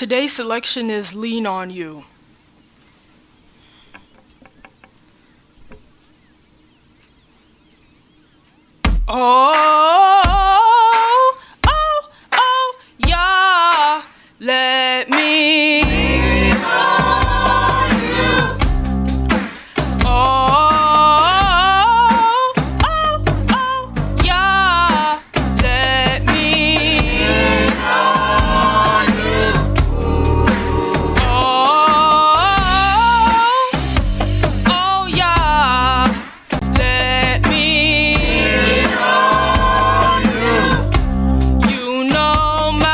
Today's selection is Lean on You. Yeah, let me lean on you. Yeah, let me lean on you. Yeah, let me lean on you. You know my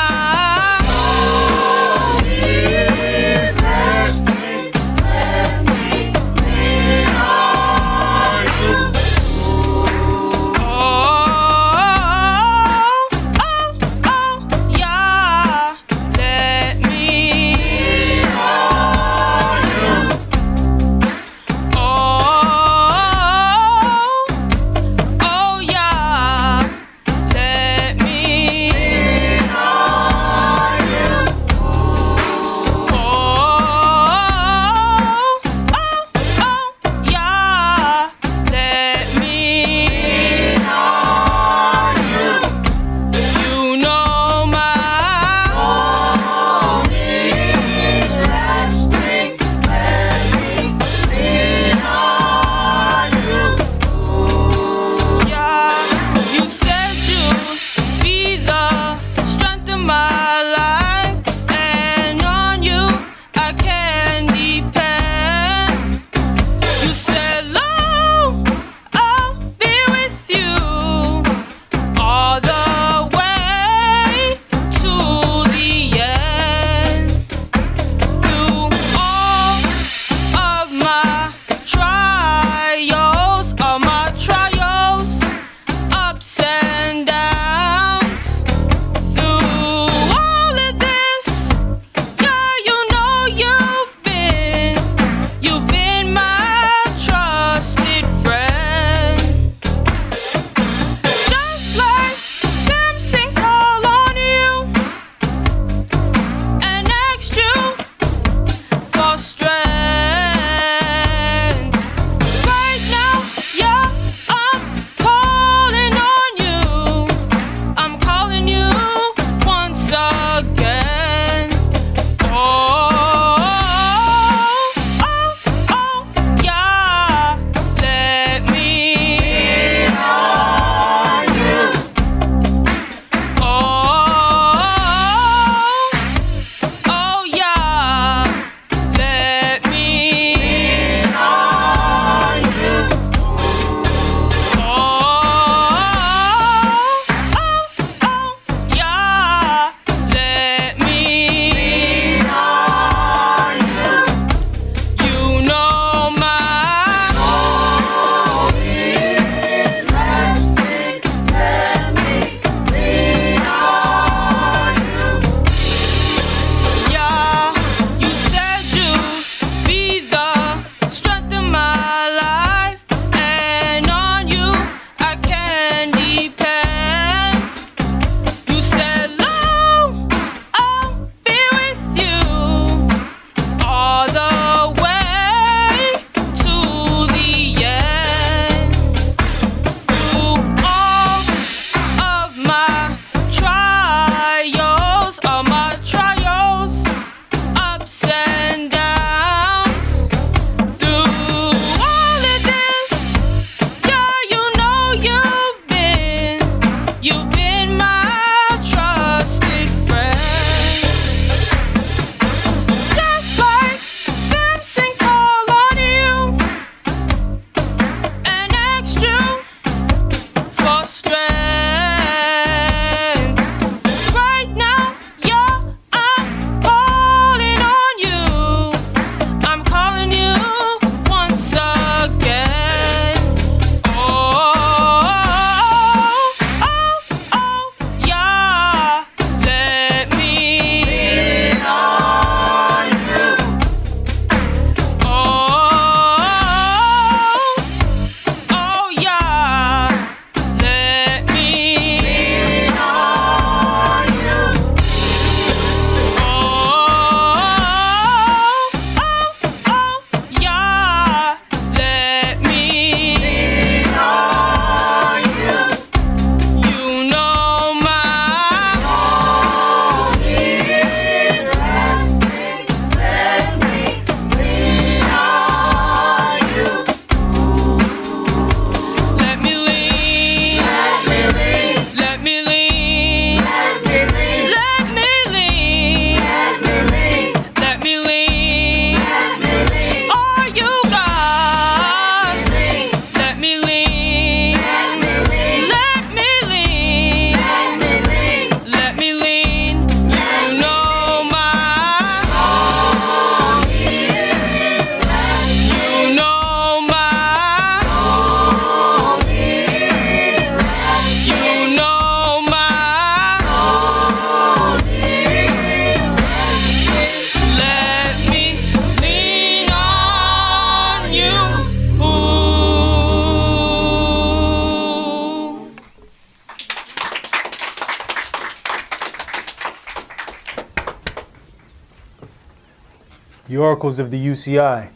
The oracles of the UCI,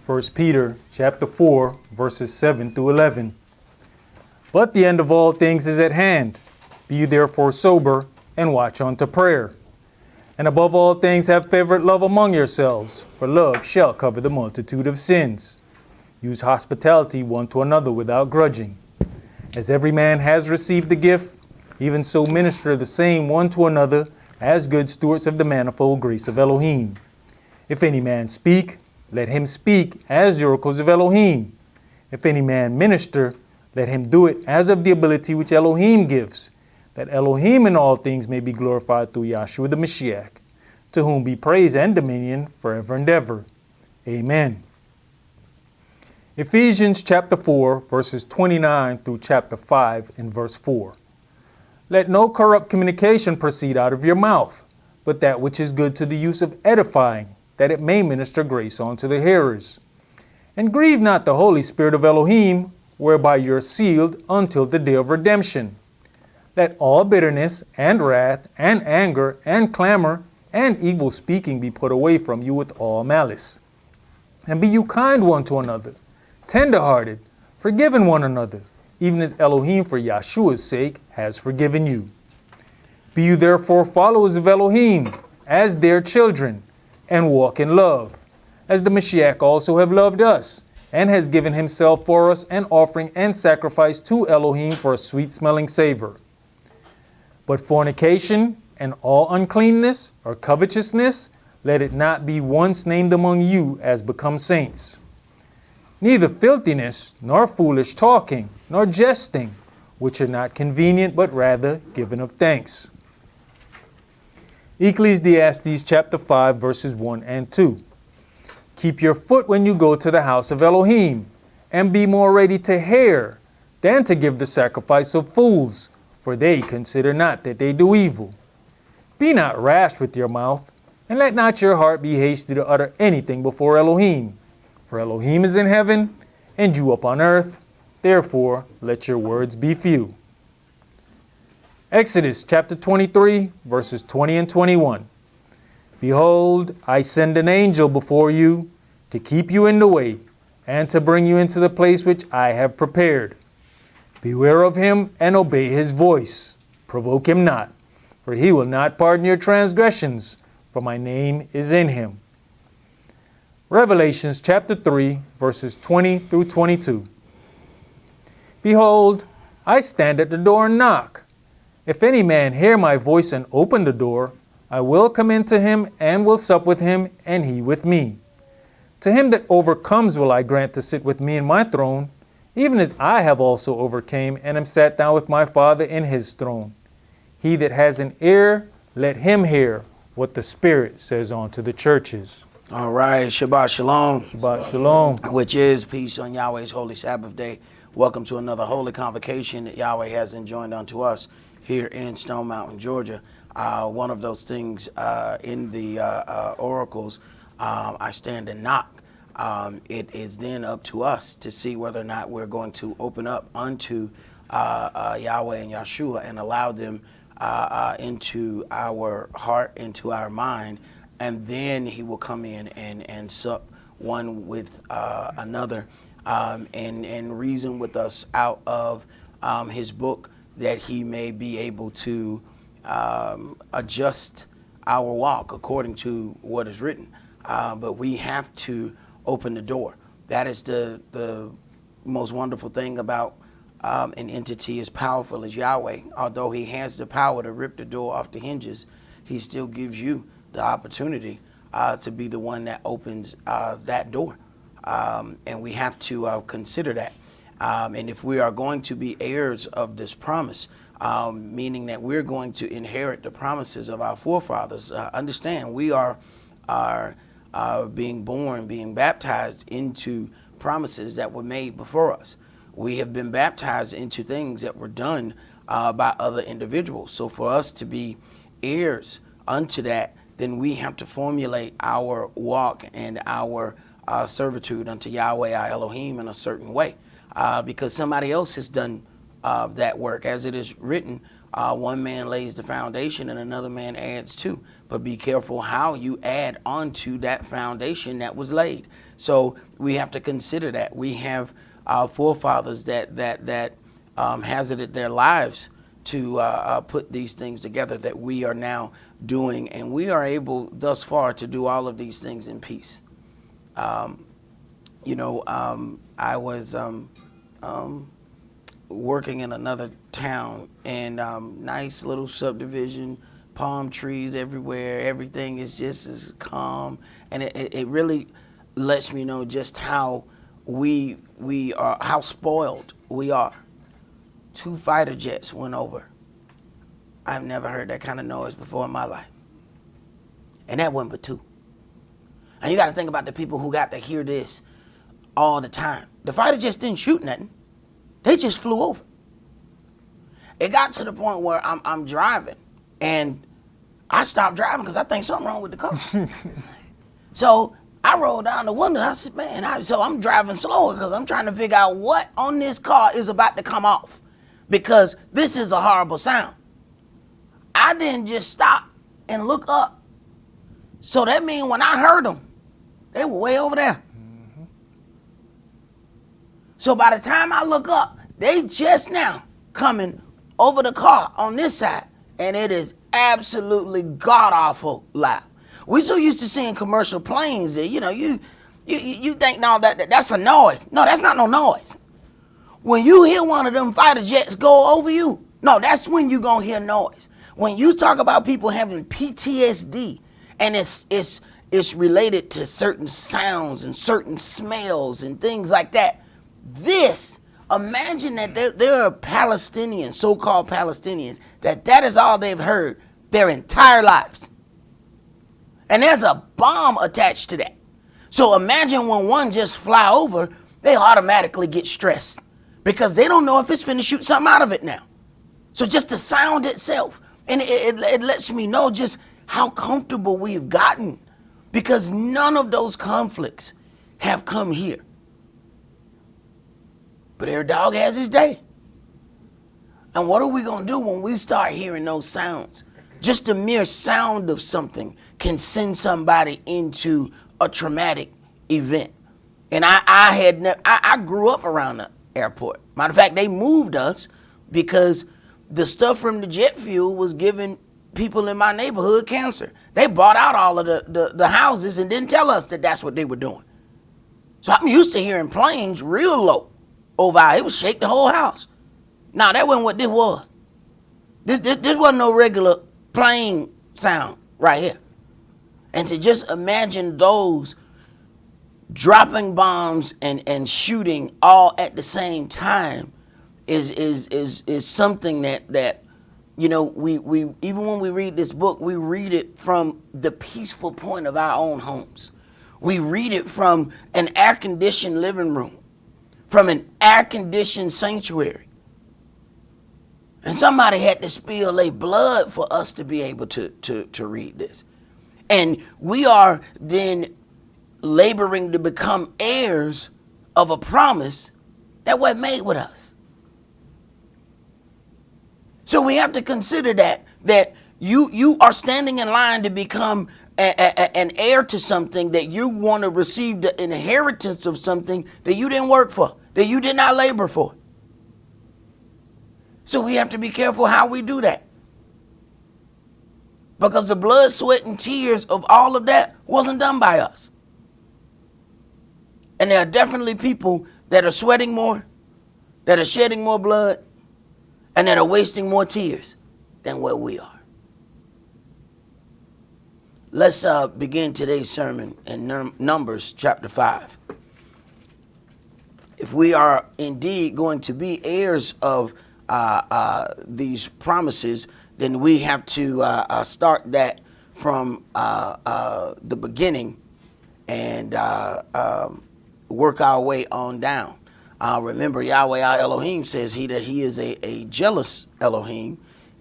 1 Peter chapter 4, verses 7 through 11. But the end of all things is at hand. Be you therefore sober, and watch unto prayer. And above all things have fervent love among yourselves, for love shall cover the multitude of sins. Use hospitality one to another without grudging. As every man has received the gift, even so minister the same one to another, as good stewards of the manifold grace of Elohim. If any man speak, let him speak as the oracles of Elohim. If any man minister, let him do it as of the ability which Elohim gives, that Elohim in all things may be glorified through Yahshua the Mashiach, to whom be praise and dominion forever and ever. Amen. Ephesians chapter 4, verses 29 through chapter 5 and verse 4. Let no corrupt communication proceed out of your mouth, but that which is good to the use of edifying, that it may minister grace unto the hearers. And grieve not the Holy Spirit of Elohim, whereby you are sealed until the day of redemption. Let all bitterness and wrath and anger and clamor and evil speaking be put away from you with all malice. And be you kind one to another, tender-hearted, forgiving one another, even as Elohim for Yahshua's sake has forgiven you. Be you therefore followers of Elohim, as their children, and walk in love, as the Mashiach also have loved us, and has given himself for us an offering and sacrifice to Elohim for a sweet-smelling savor. But fornication and all uncleanness or covetousness, let it not be once named among you as become saints. Neither filthiness, nor foolish talking, nor jesting, which are not convenient, but rather given of thanks. Ecclesiastes chapter 5, verses 1 and 2. Keep your foot when you go to the house of Elohim, and be more ready to hear than to give the sacrifice of fools, for they consider not that they do evil. Be not rash with your mouth, and let not your heart be hasty to utter anything before Elohim. For Elohim is in heaven, and you upon earth, therefore let your words be few. Exodus chapter 23, verses 20 and 21. Behold, I send an angel before you to keep you in the way, and to bring you into the place which I have prepared. Beware of him and obey his voice. Provoke him not, for he will not pardon your transgressions, for my name is in him. Revelations chapter 3, verses 20 through 22. Behold, I stand at the door and knock. If any man hear my voice and open the door, I will come into him and will sup with him, and he with me. To him that overcomes will I grant to sit with me in my throne, even as I have also overcame and am sat down with my Father in his throne. He that has an ear, let him hear what the Spirit says unto the churches. All right, Shabbat Shalom. Shabbat Shalom. Which is peace on Yahweh's holy Sabbath day. Welcome to another holy convocation that Yahweh has enjoined unto us here in Stone Mountain, Georgia. One of those things in the oracles, I stand and knock. It is then up to us to see whether or not we're going to open up unto Yahweh and Yahshua and allow them into our heart, into our mind, and then he will come in and sup one with another and reason with us out of his book, that he may be able to adjust our walk according to what is written. But we have to open the door. That is the most wonderful thing about an entity as powerful as Yahweh. Although he has the power to rip the door off the hinges, he still gives you the opportunity to be the one that opens that door. And we have to consider that. And if we are going to be heirs of this promise, meaning that we're going to inherit the promises of our forefathers, understand we are being born, being baptized into promises that were made before us. We have been baptized into things that were done by other individuals. So for us to be heirs unto that, then we have to formulate our walk and our servitude unto Yahweh, our Elohim, in a certain way. Because somebody else has done that work. As it is written, One man lays the foundation and another man adds to. But be careful how you add onto that foundation that was laid. So we have to consider that. We have our forefathers that hazarded their lives to put these things together that we are now doing, and we are able thus far to do all of these things in peace. I was working in another town, and nice little subdivision, palm trees everywhere. Everything is just as calm, and it really lets me know just how we are, how spoiled we are. 2 fighter jets went over. I've never heard that kind of noise before in my life. And that wasn't but 2. And you got to think about the people who got to hear this all the time. The fighter jets didn't shoot nothing. They just flew over. It got to the point where I'm driving, and I stopped driving because I think something wrong with the car. So I rolled down the window. I said, man, so I'm driving slower because I'm trying to figure out what on this car is about to come off, because this is a horrible sound. I didn't just stop and look up. So that means when I heard them, they were way over there. Mm-hmm. So by the time I look up, they just now coming over the car on this side, and it is absolutely god-awful loud. We so used to seeing commercial planes that, you think, no, that's a noise. No, that's not no noise. When you hear one of them fighter jets go over you, no, that's when you gonna hear noise. When you talk about people having PTSD, and it's related to certain sounds and certain smells and things like that, imagine that there are Palestinians, so-called Palestinians, that is all they've heard their entire lives. And there's a bomb attached to that. So imagine when one just fly over, they automatically get stressed because they don't know if it's finna shoot something out of it now. So just the sound itself, and it lets me know just how comfortable we've gotten, because none of those conflicts have come here. But every dog has his day. And what are we going to do when we start hearing those sounds? Just the mere sound of something can send somebody into a traumatic event. And I grew up around the airport. Matter of fact, they moved us because the stuff from the jet fuel was giving people in my neighborhood cancer. They bought out all of the houses and didn't tell us that that's what they were doing. So I'm used to hearing planes real low over out. It would shake the whole house. Now, that wasn't what this was. This wasn't no regular plane sound right here. And to just imagine those dropping bombs and shooting all at the same time is something that we even when we read this book, we read it from the peaceful point of our own homes. We read it from an air-conditioned living room, from an air-conditioned sanctuary. And somebody had to spill their blood for us to be able to read this. And we are then laboring to become heirs of a promise that was made with us. So we have to consider that you are standing in line to become an heir to something, that you want to receive the inheritance of something that you didn't work for, that you did not labor for. So we have to be careful how we do that. Because the blood, sweat, and tears of all of that wasn't done by us. And there are definitely people that are sweating more, that are shedding more blood, and that are wasting more tears than what we are. Let's begin today's sermon in Numbers chapter 5. If we are indeed going to be heirs of these promises, then we have to start that from the beginning and work our way on down. Remember, Yahweh our Elohim says that he is a jealous Elohim,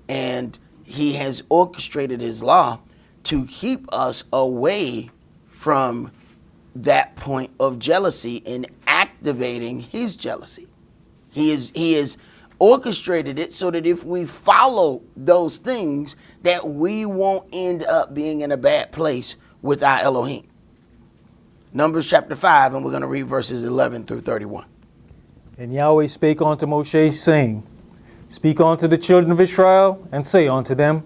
and he has orchestrated his law to keep us away from that point of jealousy and activating his jealousy. He is orchestrated it so that if we follow those things, that we won't end up being in a bad place with our Elohim. Numbers chapter 5, and we're going to read verses 11 through 31. And Yahweh spake unto Moshe, saying, Speak unto the children of Israel, and say unto them,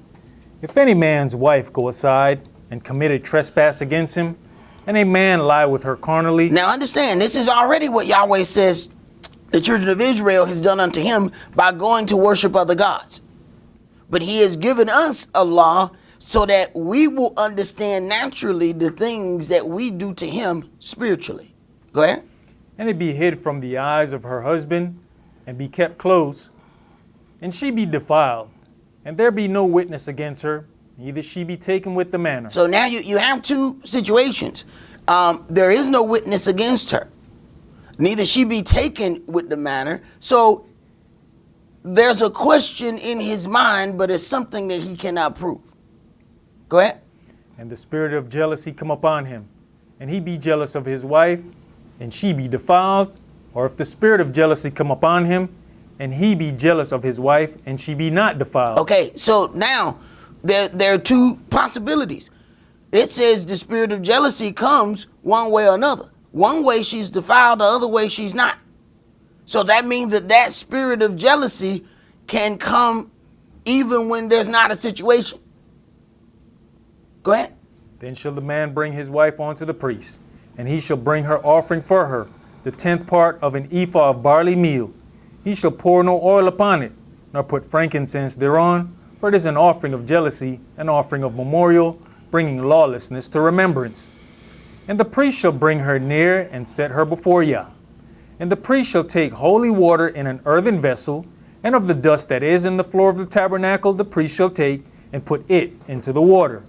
If any man's wife go aside, and commit a trespass against him, and a man lie with her carnally. Now understand, this is already what Yahweh says the children of Israel has done unto him by going to worship other gods. But he has given us a law so that we will understand naturally the things that we do to him spiritually. Go ahead. And it be hid from the eyes of her husband, and be kept close, and she be defiled, and there be no witness against her, neither she be taken with the manner. So now you have two situations. There is no witness against her, neither she be taken with the manner. So there's a question in his mind, but it's something that he cannot prove. Go ahead. And the spirit of jealousy come upon him, and he be jealous of his wife, and she be defiled. Or if the spirit of jealousy come upon him, and he be jealous of his wife, and she be not defiled. Okay, so now there are two possibilities. It says the spirit of jealousy comes one way or another. One way she's defiled, the other way she's not. So that means that spirit of jealousy can come even when there's not a situation. Go ahead. Then shall the man bring his wife unto the priest, and he shall bring her offering for her, the 10th part of an ephah of barley meal. He shall pour no oil upon it, nor put frankincense thereon, for it is an offering of jealousy, an offering of memorial, bringing lawlessness to remembrance. And the priest shall bring her near, and set her before Yah. And the priest shall take holy water in an earthen vessel, and of the dust that is in the floor of the tabernacle the priest shall take, and put it into the water.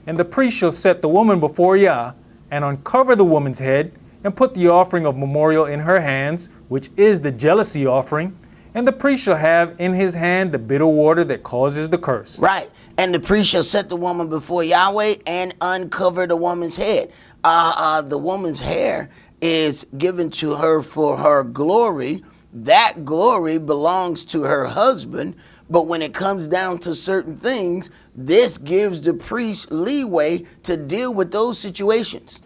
And the priest shall set the woman before Yah, and uncover the woman's head, and put the offering of memorial in her hands, which is the jealousy offering. And the priest shall have in his hand the bitter water that causes the curse. Right. And the priest shall set the woman before Yahweh and uncover the woman's head. The woman's hair is given to her for her glory. That glory belongs to her husband. But when it comes down to certain things, this gives the priest leeway to deal with those situations.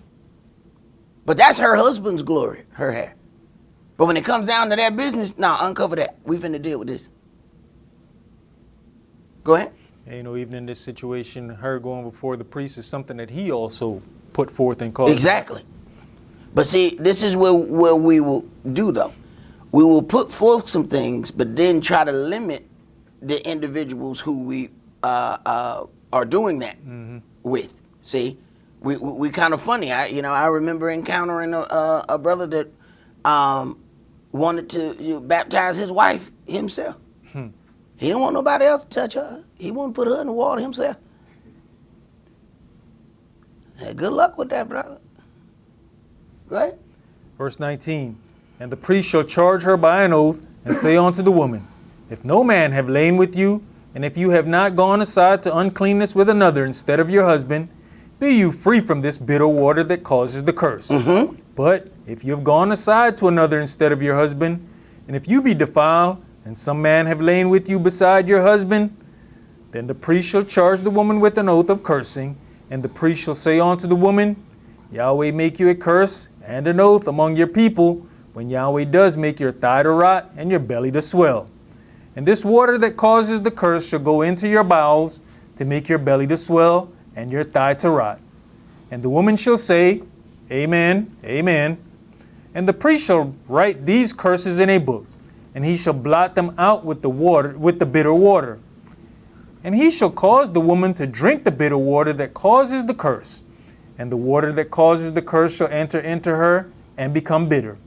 But that's her husband's glory, her hair. But when it comes down to that business, uncover that. We finna deal with this. Go ahead. Even in this situation, her going before the priest is something that he also put forth and caused. Exactly. But see, this is where we will do, though. We will put forth some things, but then try to limit the individuals who we are doing that with. See, we kind of funny. I remember encountering a brother that wanted to baptize his wife himself. He didn't want nobody else to touch her. He wanted to put her in the water himself. Hey, good luck with that, brother. Go ahead. Verse 19. And the priest shall charge her by an oath, and say unto the woman, If no man have lain with you, and if you have not gone aside to uncleanness with another instead of your husband, be you free from this bitter water that causes the curse. But if you have gone aside to another instead of your husband, and if you be defiled, and some man have lain with you beside your husband, then the priest shall charge the woman with an oath of cursing, and the priest shall say unto the woman, Yahweh make you a curse and an oath among your people, when Yahweh does make your thigh to rot and your belly to swell. And this water that causes the curse shall go into your bowels, to make your belly to swell and your thigh to rot. And the woman shall say, Amen, amen. And the priest shall write these curses in a book, and he shall blot them out with the bitter water. And he shall cause the woman to drink the bitter water that causes the curse. And the water that causes the curse shall enter into her and become bitter.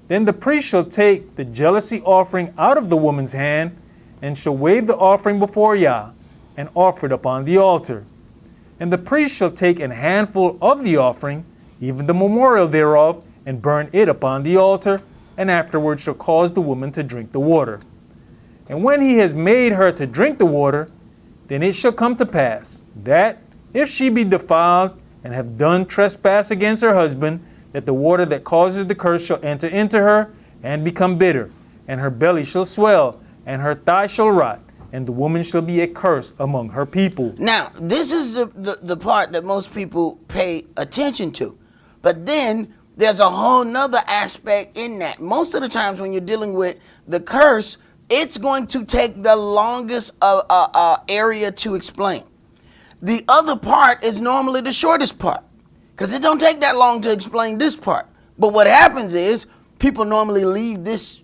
Then the priest shall take the jealousy offering out of the woman's hand, and shall wave the offering before Yah, and offer it upon the altar. And the priest shall take an handful of the offering, even the memorial thereof, and burn it upon the altar, and afterward shall cause the woman to drink the water. And when he has made her to drink the water, then it shall come to pass, that if she be defiled, and have done trespass against her husband, that the water that causes the curse shall enter into her, and become bitter, and her belly shall swell, and her thigh shall rot, and the woman shall be a curse among her people. Now, this is the part that most people pay attention to. But then there's a whole nother aspect in that. Most of the times when you're dealing with the curse, it's going to take the longest area to explain. The other part is normally the shortest part, because it don't take that long to explain this part. But what happens is people normally leave this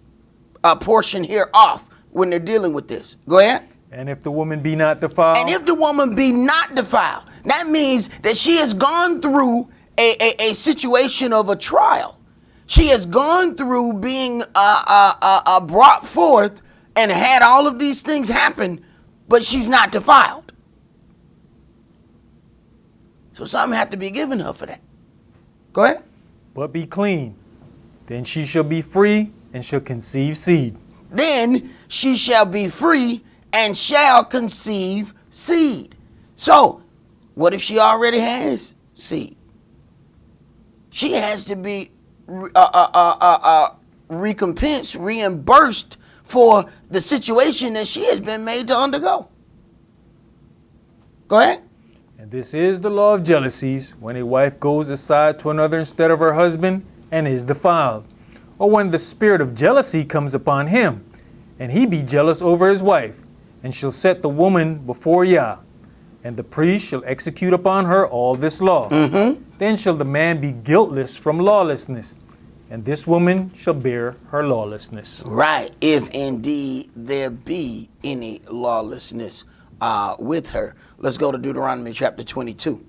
portion here off when they're dealing with this. Go ahead. And if the woman be not defiled. And if the woman be not defiled, that means that she has gone through a situation of a trial. She has gone through being brought forth and had all of these things happen, but she's not defiled. So something had to be given her for that. Go ahead. But be clean, then she shall be free and shall conceive seed. Then she shall be free and shall conceive seed. So, what if she already has seed? She has to be recompensed, reimbursed for the situation that she has been made to undergo. Go ahead. And this is the law of jealousies, when a wife goes aside to another instead of her husband and is defiled, or when the spirit of jealousy comes upon him, and he be jealous over his wife, and shall set the woman before Yah, and the priest shall execute upon her all this law. Then shall the man be guiltless from lawlessness, and this woman shall bear her lawlessness. Right, if indeed there be any lawlessness with her. Let's go to Deuteronomy chapter 22.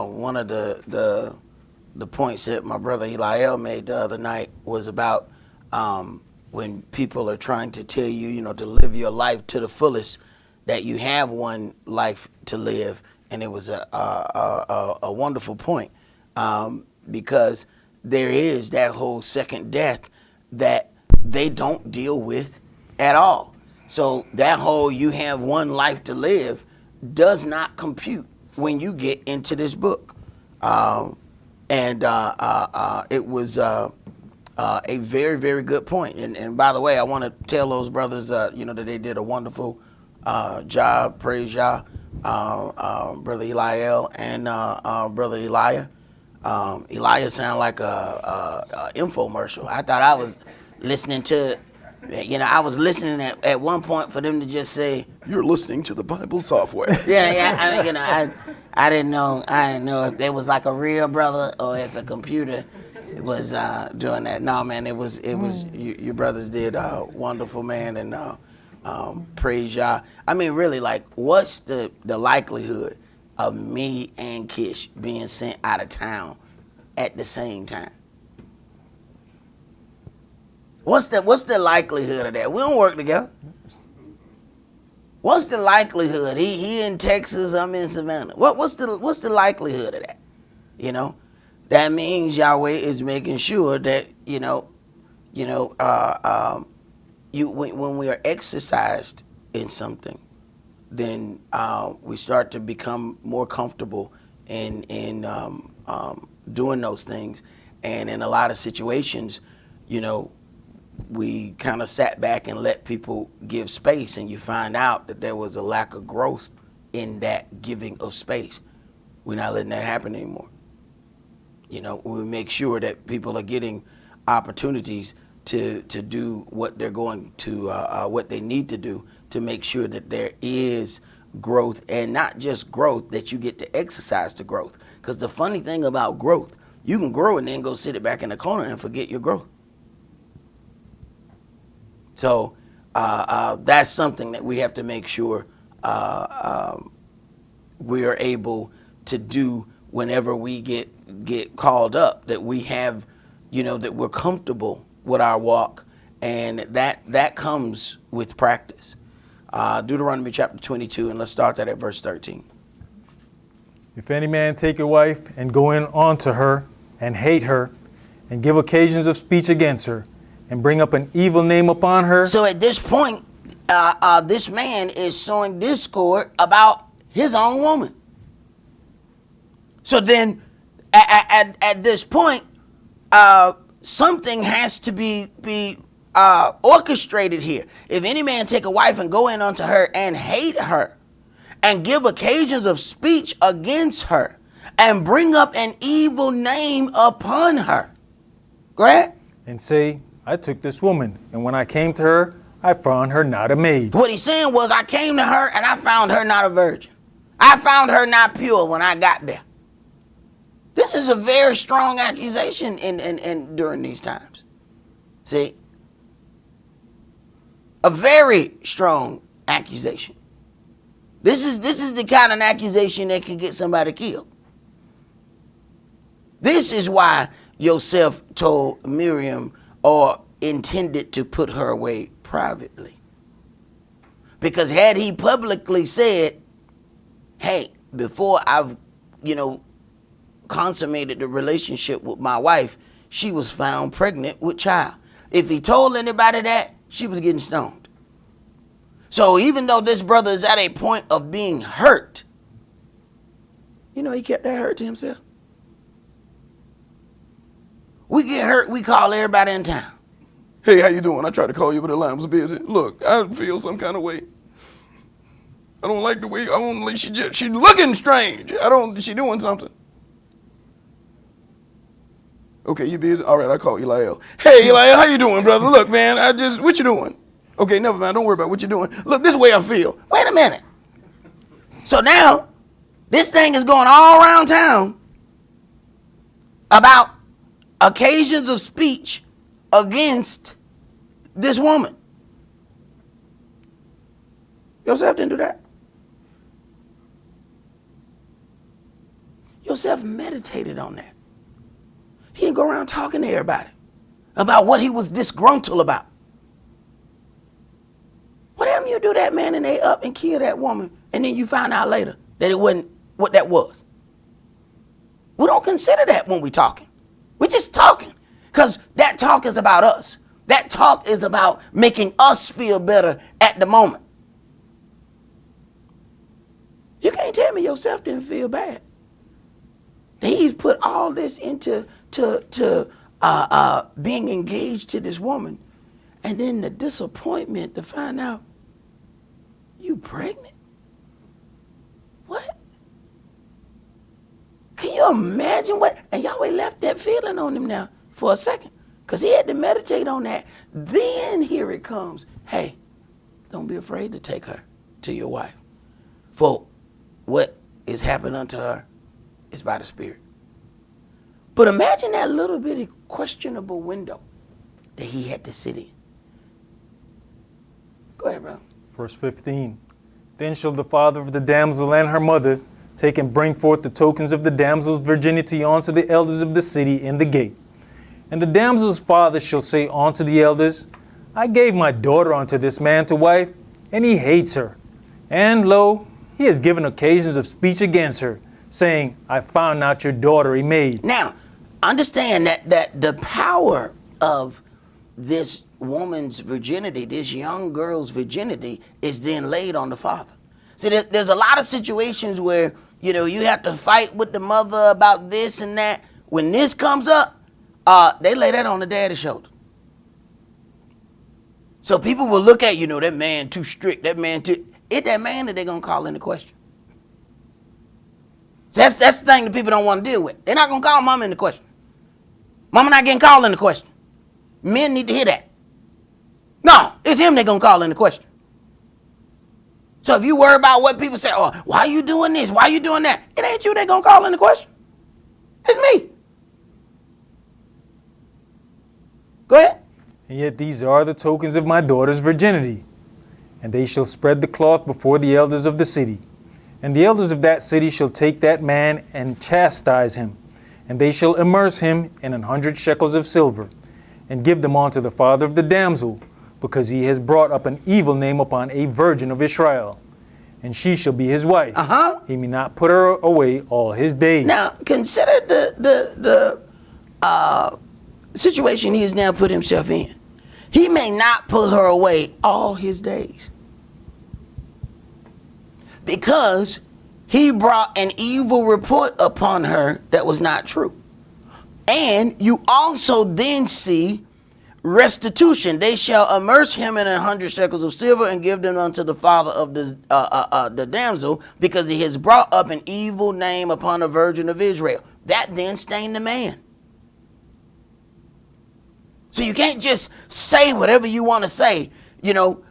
One of the points that my brother Eliel made the other night was about when people are trying to tell you, to live your life to the fullest, that you have one life to live. And it was a wonderful point, because there is that whole second death that they don't deal with at all. So that whole you have one life to live does not compute when you get into this book. It was a very, very good point. And by the way, I want to tell those brothers, that they did a wonderful job. Praise Yah. Brother Eliel and Brother Elijah. Elijah sounded like a infomercial. I thought I was listening to, I was listening at one point for them to just say, "You're listening to the Bible software." Yeah. I didn't know if they was like a real brother or if a computer was doing that. No, man, it was your brothers did wonderful, man, and praise Yah. I mean, really, like, what's the likelihood of me and Kish being sent out of town at the same time? What's the likelihood of that? We don't work together. What's the likelihood? He in Texas, I'm in Savannah. What's the likelihood of that? That means Yahweh is making sure that when we are exercised in something, then we start to become more comfortable in doing those things. And in a lot of situations, we kind of sat back and let people give space, and you find out that there was a lack of growth in that giving of space. We're not letting that happen anymore. We make sure that people are getting opportunities to do what they're going to, what they need to do to make sure that there is growth, and not just growth, that you get to exercise the growth. Because the funny thing about growth, you can grow and then go sit it back in the corner and forget your growth. So that's something that we have to make sure we are able to do whenever we get called up, that we have, that we're comfortable with our walk, and that comes with practice. Deuteronomy chapter 22, and let's start that at verse 13. If any man take a wife and go in unto her and hate her and give occasions of speech against her and bring up an evil name upon her. So at this point, this man is sowing discord about his own woman. So then at this point, something has to be orchestrated here. If any man take a wife and go in unto her and hate her, and give occasions of speech against her, and bring up an evil name upon her. Go ahead. And say, I took this woman, and when I came to her, I found her not a maid. What he's saying was, I came to her and I found her not a virgin. I found her not pure when I got there. This is a very strong accusation in during these times. See? A very strong accusation. This is the kind of accusation that can get somebody killed. This is why Joseph told Miriam, or intended to put her away privately. Because had he publicly said, hey, before I've, consummated the relationship with my wife, she was found pregnant with child. If he told anybody that, she was getting stoned. So even though this brother is at a point of being hurt, he kept that hurt to himself. We get hurt, we call everybody in town. Hey, how you doing? I tried to call you, but the line was busy. Look, I feel some kind of way. I don't like the way, she's looking strange. She doing something. Okay, you busy? All right, I call Eliel. Hey, Eliel, how you doing, brother? Look, man, what you doing? Okay, never mind. Don't worry about what you're doing. Look, this is the way I feel. Wait a minute. So now, this thing is going all around town about occasions of speech against this woman. Joseph didn't do that. Joseph meditated on that. He didn't go around talking to everybody about what he was disgruntled about. What happened you do that, man, and they up and kill that woman, and then you find out later that it wasn't what that was? We don't consider that when we're talking. We're just talking, because that talk is about us. That talk is about making us feel better at the moment. You can't tell me yourself didn't feel bad. He's put all this into being engaged to this woman, and then the disappointment to find out you pregnant. What? Can you imagine what? And Yahweh left that feeling on him now for a second, because he had to meditate on that. Then here it comes. Hey, don't be afraid to take her to your wife, for what is happening unto her is by the Spirit. But imagine that little bitty questionable window that he had to sit in. Go ahead, bro. Verse 15. Then shall the father of the damsel and her mother take and bring forth the tokens of the damsel's virginity unto the elders of the city in the gate. And the damsel's father shall say unto the elders, I gave my daughter unto this man to wife, and he hates her. And lo, he has given occasions of speech against her, saying, I found not your daughter a maid. Now, understand that the power of this woman's virginity, this young girl's virginity, is then laid on the father. See, there's a lot of situations where, you have to fight with the mother about this and that. When this comes up, they lay that on the daddy's shoulder. So people will look at, that man too strict, that man too... It's that man that they're going to call into question. So that's the thing that people don't want to deal with. They're not going to call mama into question. Mama not getting called into question. Men need to hear that. No, it's him they're going to call into question. So if you worry about what people say, oh, why are you doing this? Why are you doing that? It ain't you they're going to call into question. It's me. Go ahead. And yet these are the tokens of my daughter's virginity. And they shall spread the cloth before the elders of the city. And the elders of that city shall take that man and chastise him. And they shall immerse him in 100 shekels of silver, and give them unto the father of the damsel, because he has brought up an evil name upon a virgin of Israel. And she shall be his wife. He may not put her away all his days. Now, consider the situation he has now put himself in. He may not put her away all his days, because he brought an evil report upon her that was not true. And you also then see restitution. They shall immerse him in 100 shekels of silver and give them unto the father of the damsel, because he has brought up an evil name upon a virgin of Israel. That then stained the man. So you can't just say whatever you want to say, you know,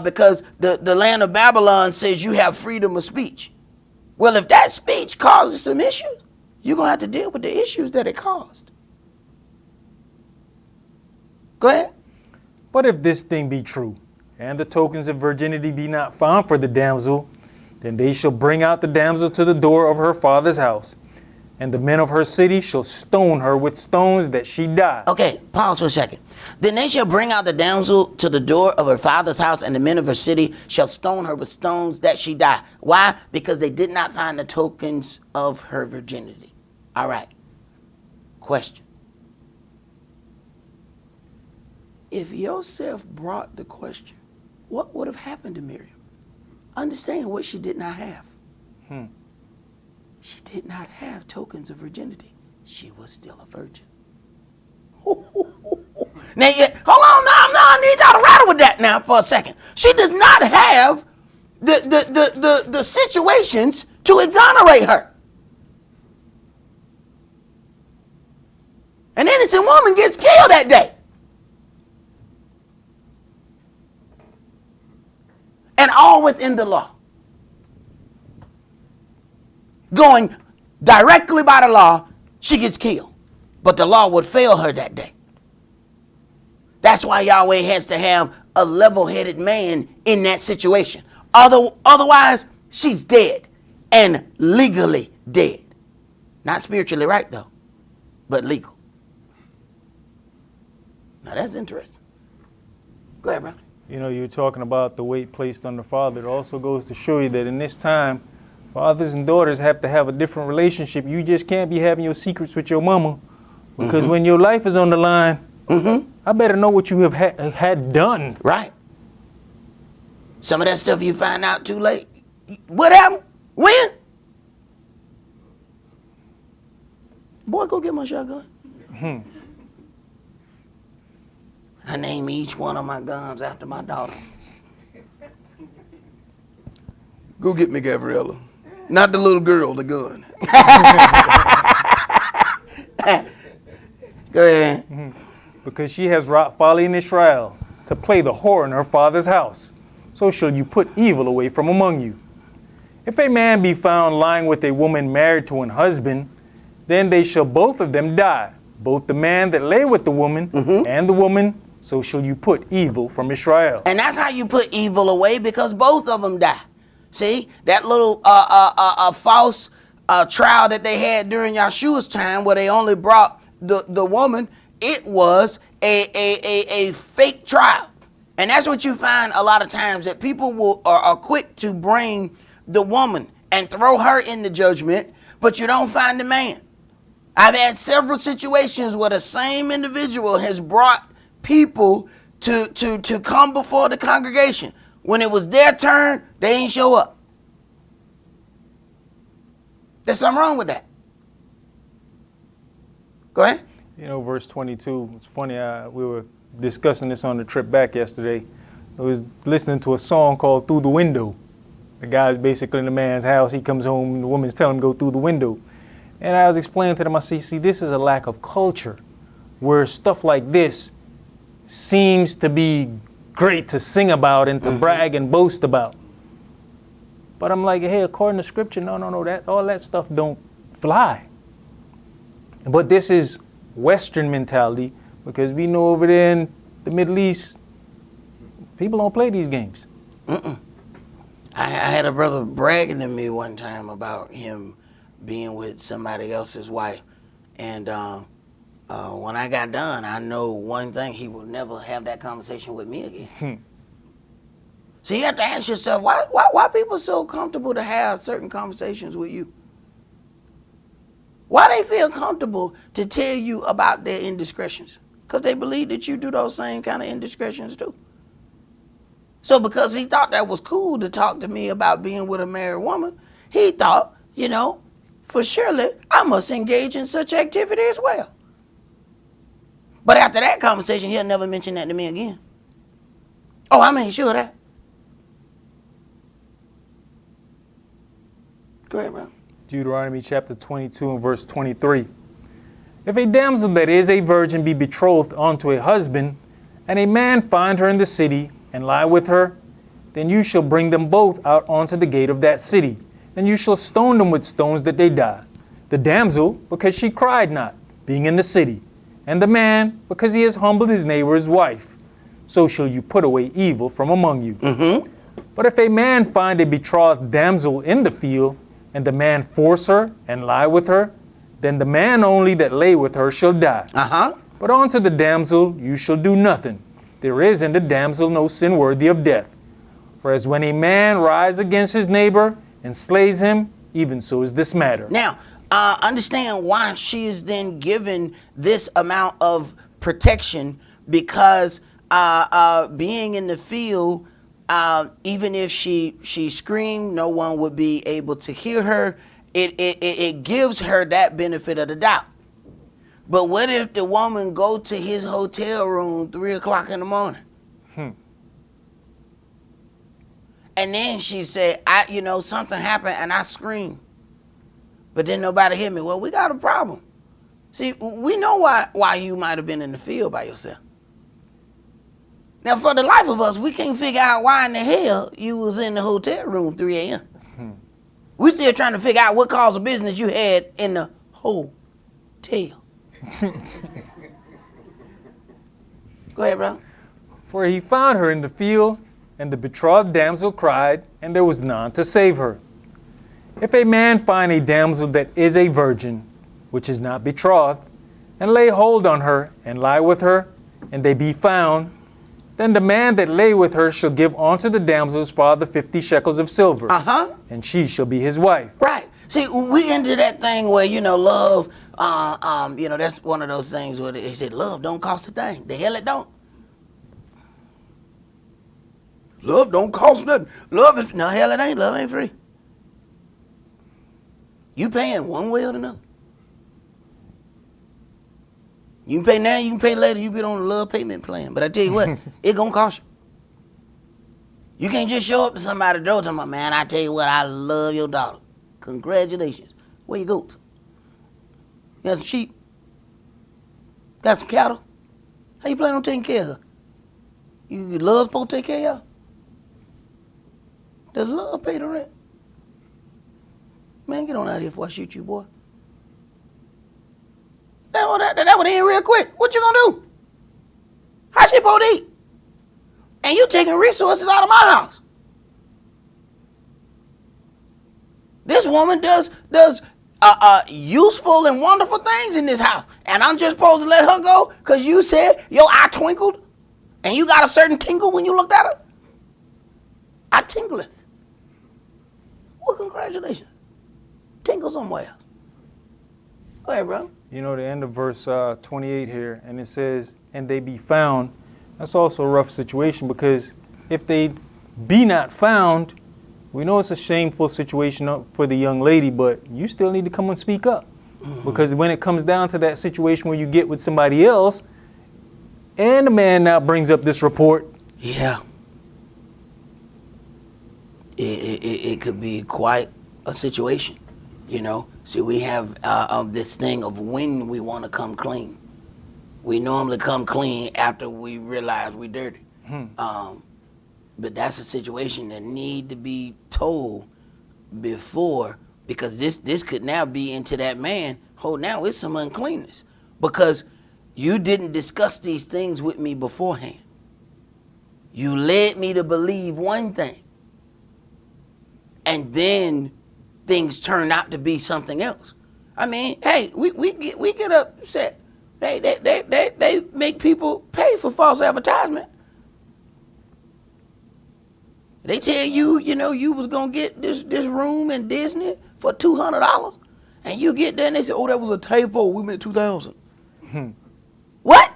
because the land of Babylon says you have freedom of speech. Well, if that speech causes some issues, you're going to have to deal with the issues that it caused. Go ahead. But if this thing be true, and the tokens of virginity be not found for the damsel, then they shall bring out the damsel to the door of her father's house, and the men of her city shall stone her with stones that she die. Okay, pause for a second. Then they shall bring out the damsel to the door of her father's house, and the men of her city shall stone her with stones that she die. Why? Because they did not find the tokens of her virginity. All right. Question. If Yosef brought the question, what would have happened to Miriam? Understand what she did not have. She did not have tokens of virginity. She was still a virgin. Now, hold on, no, I need y'all to rattle with that now for a second. She does not have the situations to exonerate her. An innocent woman gets killed that day. And all within the law. Going directly by the law, she gets killed. But the law would fail her that day. That's why Yahweh has to have a level-headed man in that situation. Otherwise, she's dead, and legally dead. Not spiritually right, though, but legal. Now, that's interesting. Go ahead, brother. You know, you're talking about the weight placed on the father. It also goes to show you that in this time, fathers and daughters have to have a different relationship. You just can't be having your secrets with your mama, because when your life is on the line, I better know what you have had done. Right. Some of that stuff you find out too late. What happened? When? Boy, go get my shotgun. I name each one of my guns after my daughter. Go get me, Gabriella. Not the little girl, the gun. Go ahead. Because she has wrought folly in Israel, to play the whore in her father's house. So shall you put evil away from among you. If a man be found lying with a woman married to an husband, then they shall both of them die, both the man that lay with the woman and the woman. So shall you put evil from Israel. And that's how you put evil away, because both of them die. See, that little false trial that they had during Yahshua's time, where they only brought the woman, it was a fake trial. And that's what you find a lot of times, that people are quick to bring the woman and throw her in the judgment, but you don't find the man. I've had several situations where the same individual has brought people to come before the congregation. When it was their turn, they ain't show up. There's something wrong with that. Go ahead. You know, verse 22, it's funny, we were discussing this on the trip back yesterday. I was listening to a song called Through the Window. The guy's basically in the man's house. He comes home, and the woman's telling him to go through the window. And I was explaining to them, I see, this is a lack of culture, where stuff like this seems to be great to sing about and to brag and boast about. But I'm like, hey, according to Scripture, no, all that stuff don't fly. But this is Western mentality, because we know over there in the Middle East, people don't play these games. I had a brother bragging to me one time about him being with somebody else's wife. And when I got done, I know one thing: he will never have that conversation with me again. So you have to ask yourself, why people so comfortable to have certain conversations with you? Why they feel comfortable to tell you about their indiscretions? Because they believe that you do those same kind of indiscretions too. So because he thought that was cool to talk to me about being with a married woman, he thought, for surely I must engage in such activity as well. But after that conversation, he'll never mention that to me again. Oh, I made sure of that. Go ahead, bro. Deuteronomy chapter 22 and verse 23. If a damsel that is a virgin be betrothed unto a husband, and a man find her in the city, and lie with her, then you shall bring them both out unto the gate of that city, and you shall stone them with stones that they die. The damsel, because she cried not, being in the city, and the man, because he has humbled his neighbor's wife. So shall you put away evil from among you. Mm-hmm. But if a man find a betrothed damsel in the field, and the man force her and lie with her, then the man only that lay with her shall die. Uh-huh. But unto the damsel you shall do nothing. There is in the damsel no sin worthy of death. For as when a man rise against his neighbor and slays him, even so is this matter. Now, understand why she is then given this amount of protection, because being in the field, even if she screamed, no one would be able to hear her. It gives her that benefit of the doubt. But what if the woman go to his hotel room 3 o'clock in the morning? And then she said, something happened and I screamed, but then nobody hit me. Well, we got a problem. See, we know why you might have been in the field by yourself. Now, for the life of us, we can't figure out why in the hell you was in the hotel room 3 a.m. We still trying to figure out what cause of business you had in the hotel. Go ahead, bro. For he found her in the field, and the betrothed damsel cried, and there was none to save her. If a man find a damsel that is a virgin, which is not betrothed, and lay hold on her, and lie with her, and they be found, then the man that lay with her shall give unto the damsel's father 50 shekels of silver, and she shall be his wife. Right. See, we into that thing where, love, that's one of those things where they said love don't cost a thing. The hell it don't. Love don't cost nothing. No, hell it ain't. Love ain't free. You paying one way or another. You can pay now, you can pay later. You get on the love payment plan. But I tell you what, it gonna cost you. You can't just show up to somebody's door and tell them, man, I tell you what, I love your daughter. Congratulations. Where you go? You got some sheep? Got some cattle? How you plan on taking care of her? You love supposed to take care of y'all? Does love pay the rent? Man, get on out of here before I shoot you, boy. That would end real quick. What you gonna do? How she supposed to eat? And you taking resources out of my house. This woman does useful and wonderful things in this house. And I'm just supposed to let her go because you said your eye twinkled and you got a certain tingle when you looked at her? I tingleth. Well, congratulations. Tingle somewhere else. Go ahead, bro. The end of verse 28 here, and it says, and they be found. That's also a rough situation, because if they be not found, we know it's a shameful situation for the young lady, but you still need to come and speak up. Because when it comes down to that situation where you get with somebody else, and the man now brings up this report. Yeah. It could be quite a situation, See, we have this thing of when we want to come clean. We normally come clean after we realize we're dirty. But that's a situation that need to be told before, because this could now be into that man. Now it's some uncleanness because you didn't discuss these things with me beforehand. You led me to believe one thing, and then things turn out to be something else. I mean, hey, we get upset. They make people pay for false advertisement. They tell you, you was gonna get this room in Disney for $200, and you get there and they say, oh, that was a typo. We meant 2,000. What?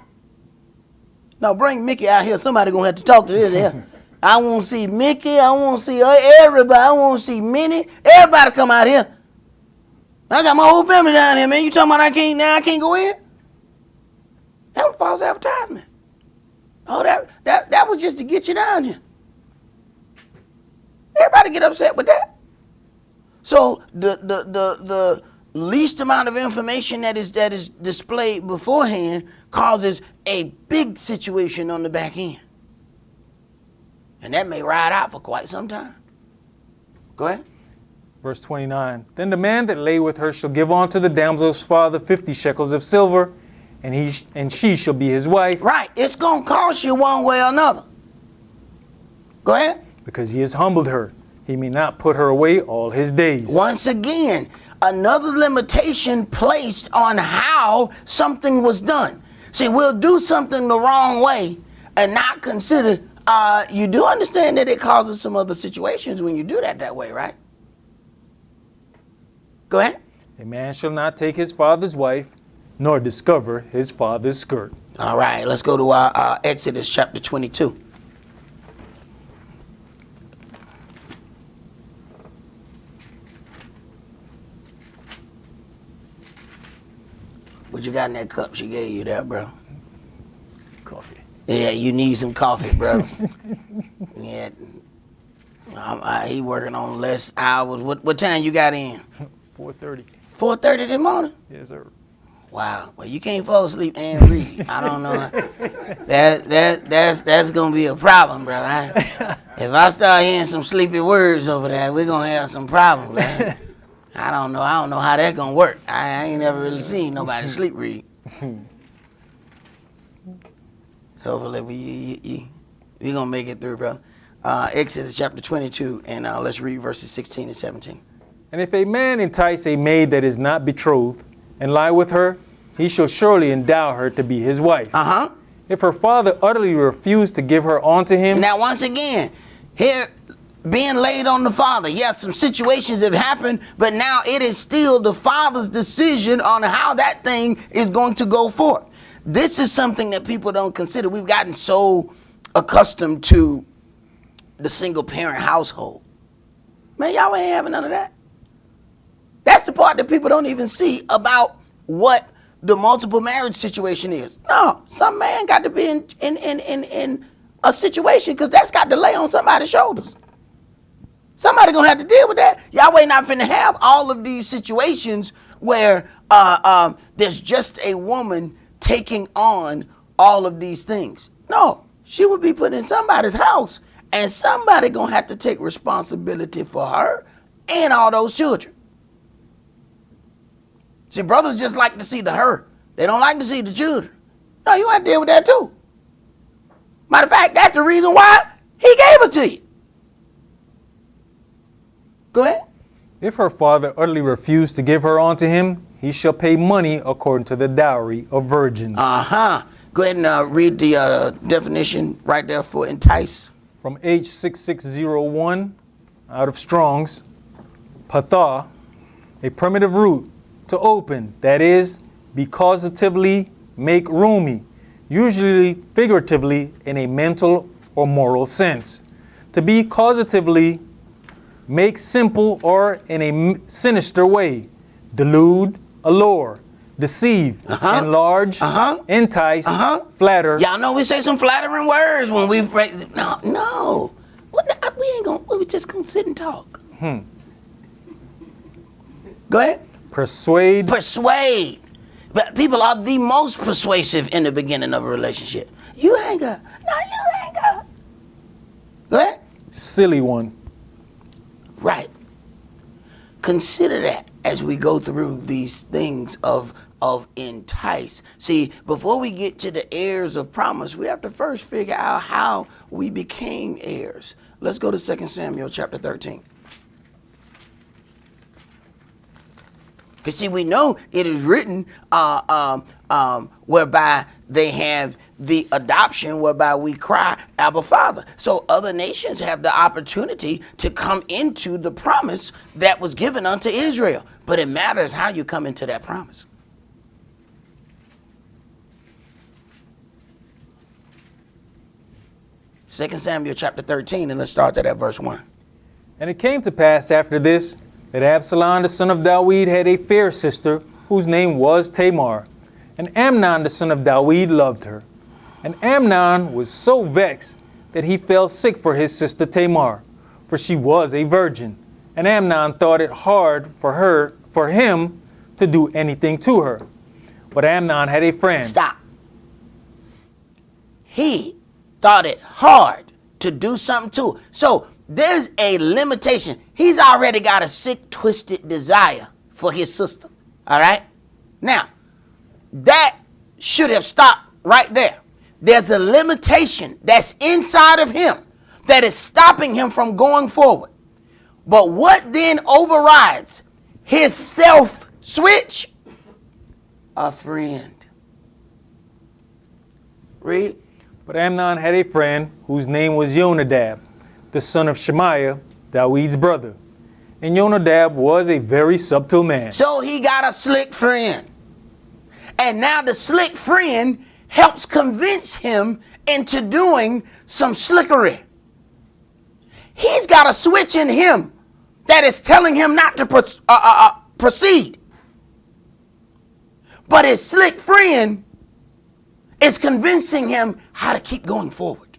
Now bring Mickey out here. Somebody gonna have to talk to this here. I want to see Mickey. I want to see everybody. I want to see Minnie. Everybody come out here. I got my whole family down here, man. You talking about I can't go in? That was false advertisement. Oh, that was just to get you down here. Everybody get upset with that. So the least amount of information that is displayed beforehand causes a big situation on the back end. And that may ride out for quite some time. Go ahead. Verse 29. Then the man that lay with her shall give unto the damsel's father 50 shekels of silver, and she shall be his wife. Right. It's going to cost you one way or another. Go ahead. Because he has humbled her. He may not put her away all his days. Once again, another limitation placed on how something was done. See, we'll do something the wrong way and not consider. You do understand that it causes some other situations when you do that way, right? Go ahead. A man shall not take his father's wife, nor discover his father's skirt. All right, let's go to our Exodus chapter 22. What you got in that cup she gave you there, bro? Coffee. Yeah, you need some coffee, bro. Yeah. He working on less hours. What time you got in? 4:30. 4:30 this morning? Yes, sir. Wow. Well, you can't fall asleep and read. I don't know. That's gonna be a problem, bro. If I start hearing some sleepy words over there, we're gonna have some problems, man. I don't know how that's gonna work. I ain't never really seen nobody sleep read. Hopefully we gonna make it through, bro. Exodus chapter 22, and let's read verses 16 and 17. And if a man entice a maid that is not betrothed, and lie with her, he shall surely endow her to be his wife. If her father utterly refuse to give her unto him. Now, once again, here being laid on the father. Yes, some situations have happened, but now it is still the father's decision on how that thing is going to go forth. This is something that people don't consider. We've gotten so accustomed to the single parent household. Man, y'all ain't having none of that. That's the part that people don't even see about what the multiple marriage situation is. No, some man got to be in a situation because that's got to lay on somebody's shoulders. Somebody gonna have to deal with that. Yahweh not finna have all of these situations where there's just a woman taking on all of these things. No, she would be put in somebody's house, and somebody gonna have to take responsibility for her and all those children. See, brothers just like to see the her. They don't like to see the children. No, you have to deal with that too. Matter of fact, that's the reason why he gave it to you. Go ahead. If her father utterly refuse to give her unto him, he shall pay money according to the dowry of virgins. Go ahead and read the definition right there for entice. From H6601 out of Strong's, patha, a primitive root, to open, that is, be causatively, make roomy, usually figuratively in a mental or moral sense. To be causatively, make simple or in a sinister way, delude, allure, deceive, enlarge, entice, flatter. Y'all know we say some flattering words when we no. We ain't gonna. We just gonna sit and talk. Go ahead. Persuade. But people are the most persuasive in the beginning of a relationship. You ain't got. No, you ain't got. Go ahead. Silly one. Right. Consider that as we go through these things of entice. See, before we get to the heirs of promise, we have to first figure out how we became heirs. Let's go to 2 Samuel chapter 13. Because see, we know it is written whereby they have the adoption whereby we cry, Abba, Father. So other nations have the opportunity to come into the promise that was given unto Israel. But it matters how you come into that promise. 2 Samuel chapter 13, and let's start that at verse 1. And it came to pass after this, that Absalom the son of David had a fair sister, whose name was Tamar. And Amnon the son of David loved her. And Amnon was so vexed that he fell sick for his sister Tamar, for she was a virgin. And Amnon thought it hard for him to do anything to her. But Amnon had a friend. Stop. He thought it hard to do something to her. So there's a limitation. He's already got a sick, twisted desire for his sister. All right? Now, that should have stopped right there. There's a limitation that's inside of him that is stopping him from going forward. But what then overrides his self switch? A friend. Read. But Amnon had a friend whose name was Jonadab, the son of Shemaiah, David's brother. And Jonadab was a very subtle man. So he got a slick friend. And now the slick friend helps convince him into doing some slickery. He's got a switch in him that is telling him not to proceed. But his slick friend is convincing him how to keep going forward.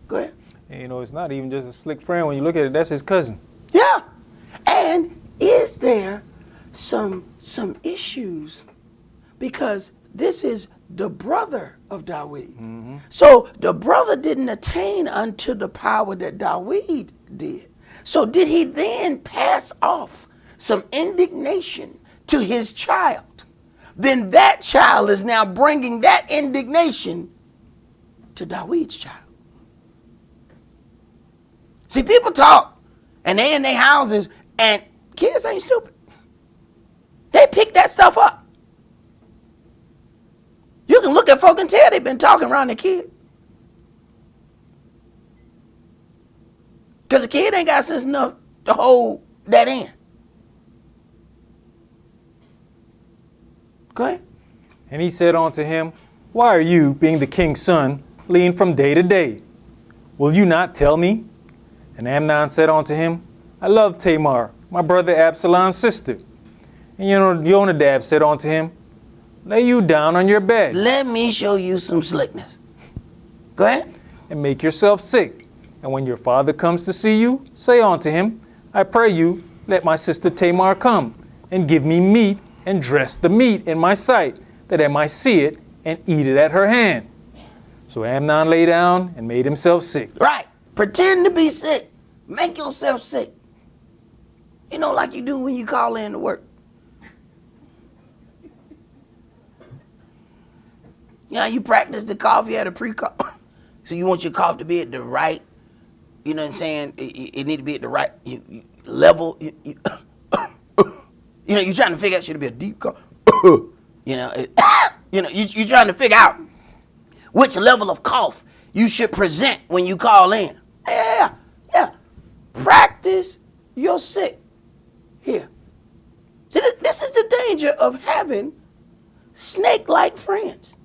Go ahead. And, you know, it's not even just a slick friend. When you look at it, that's his cousin. Yeah. And is there some issues? Because this is the brother of David. Mm-hmm. So the brother didn't attain unto the power that David did. So did he then pass off some indignation to his child? Then that child is now bringing that indignation to David's child. See, people talk, and they in their houses, and kids ain't stupid. They pick that stuff up. You can look at folk and tell they've been talking around the kid. Because the kid ain't got sense enough to hold that in. Go ahead. And he said unto him, Why are you, being the king's son, lean from day to day? Will you not tell me? And Amnon said unto him, I love Tamar, my brother Absalom's sister. And Jonadab said unto him, Lay you down on your bed. Let me show you some slickness. Go ahead. And make yourself sick. And when your father comes to see you, say unto him, I pray you, let my sister Tamar come, and give me meat, and dress the meat in my sight, that I might see it, and eat it at her hand. So Amnon lay down and made himself sick. Right. Pretend to be sick. Make yourself sick. You know, like you do when you call in to work. You know, you practice the cough, you had a pre-cough. So you want your cough to be at the right, you know what I'm saying? It need to be at the right level. You know, you're trying to figure out, should it be a deep cough? You're trying to figure out which level of cough you should present when you call in. Yeah. Practice your sick. Here. See, this is the danger of having snake-like friends.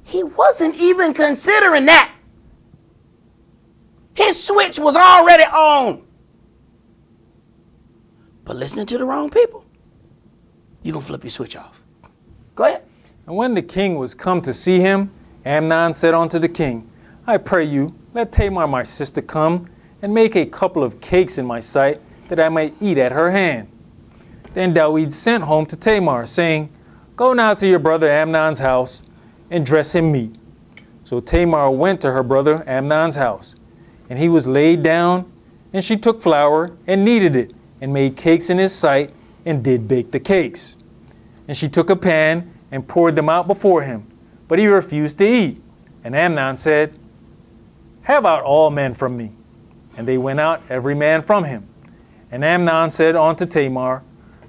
He wasn't even considering that. His switch was already on. But listening to the wrong people, you're going to flip your switch off. Go ahead. And when the king was come to see him, Amnon said unto the king, I pray you, let Tamar my sister come, and make a couple of cakes in my sight, that I may eat at her hand. Then David sent home to Tamar, saying, Go now to your brother Amnon's house, and dress him meat. So Tamar went to her brother Amnon's house, and he was laid down, and she took flour, and kneaded it, and made cakes in his sight, and did bake the cakes. And she took a pan, and poured them out before him, but he refused to eat. And Amnon said, Have out all men from me. And they went out every man from him. And Amnon said unto Tamar,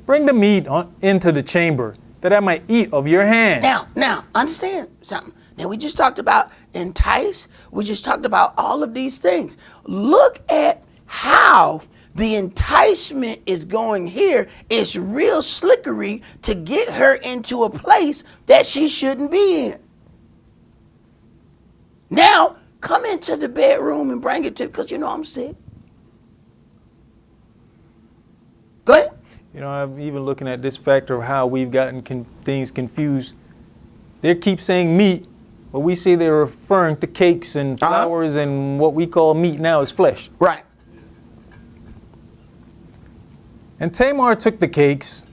Bring the meat into the chamber, that I might eat of your hand. Now, understand something. Now, we just talked about entice. We just talked about all of these things. Look at how the enticement is going here. It's real slickery to get her into a place that she shouldn't be in. Now, come into the bedroom and bring it to, because you know I'm sick. Go ahead. You know, I'm even looking at this factor of how we've gotten things confused. They keep saying meat, but we see they're referring to cakes and flowers, and what we call meat now is flesh. Right. And Tamar took the cakes,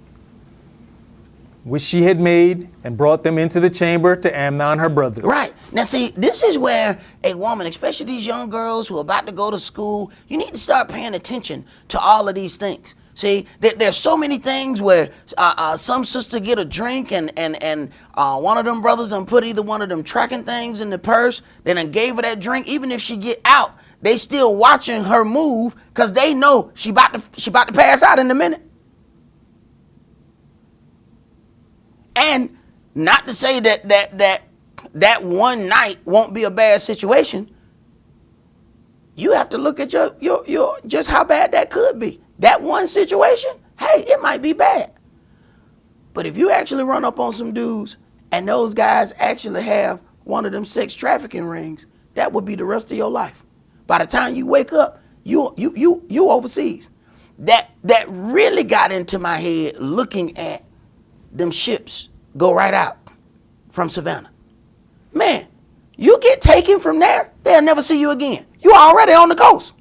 which she had made, and brought them into the chamber to Amnon, her brother. Right. Now, see, this is where a woman, especially these young girls who are about to go to school, you need to start paying attention to all of these things. See, there's so many things where some sister get a drink and one of them brothers done put either one of them tracking things in the purse, then done gave her that drink. Even if she get out, they still watching her move because they know she about to pass out in a minute. And not to say that one night won't be a bad situation. You have to look at your just how bad that could be. That one situation, hey, it might be bad. But if you actually run up on some dudes and those guys actually have one of them sex trafficking rings, that would be the rest of your life. By the time you wake up, you overseas. That really got into my head looking at them ships go right out from Savannah. Man, you get taken from there, they'll never see you again. You already on the coast.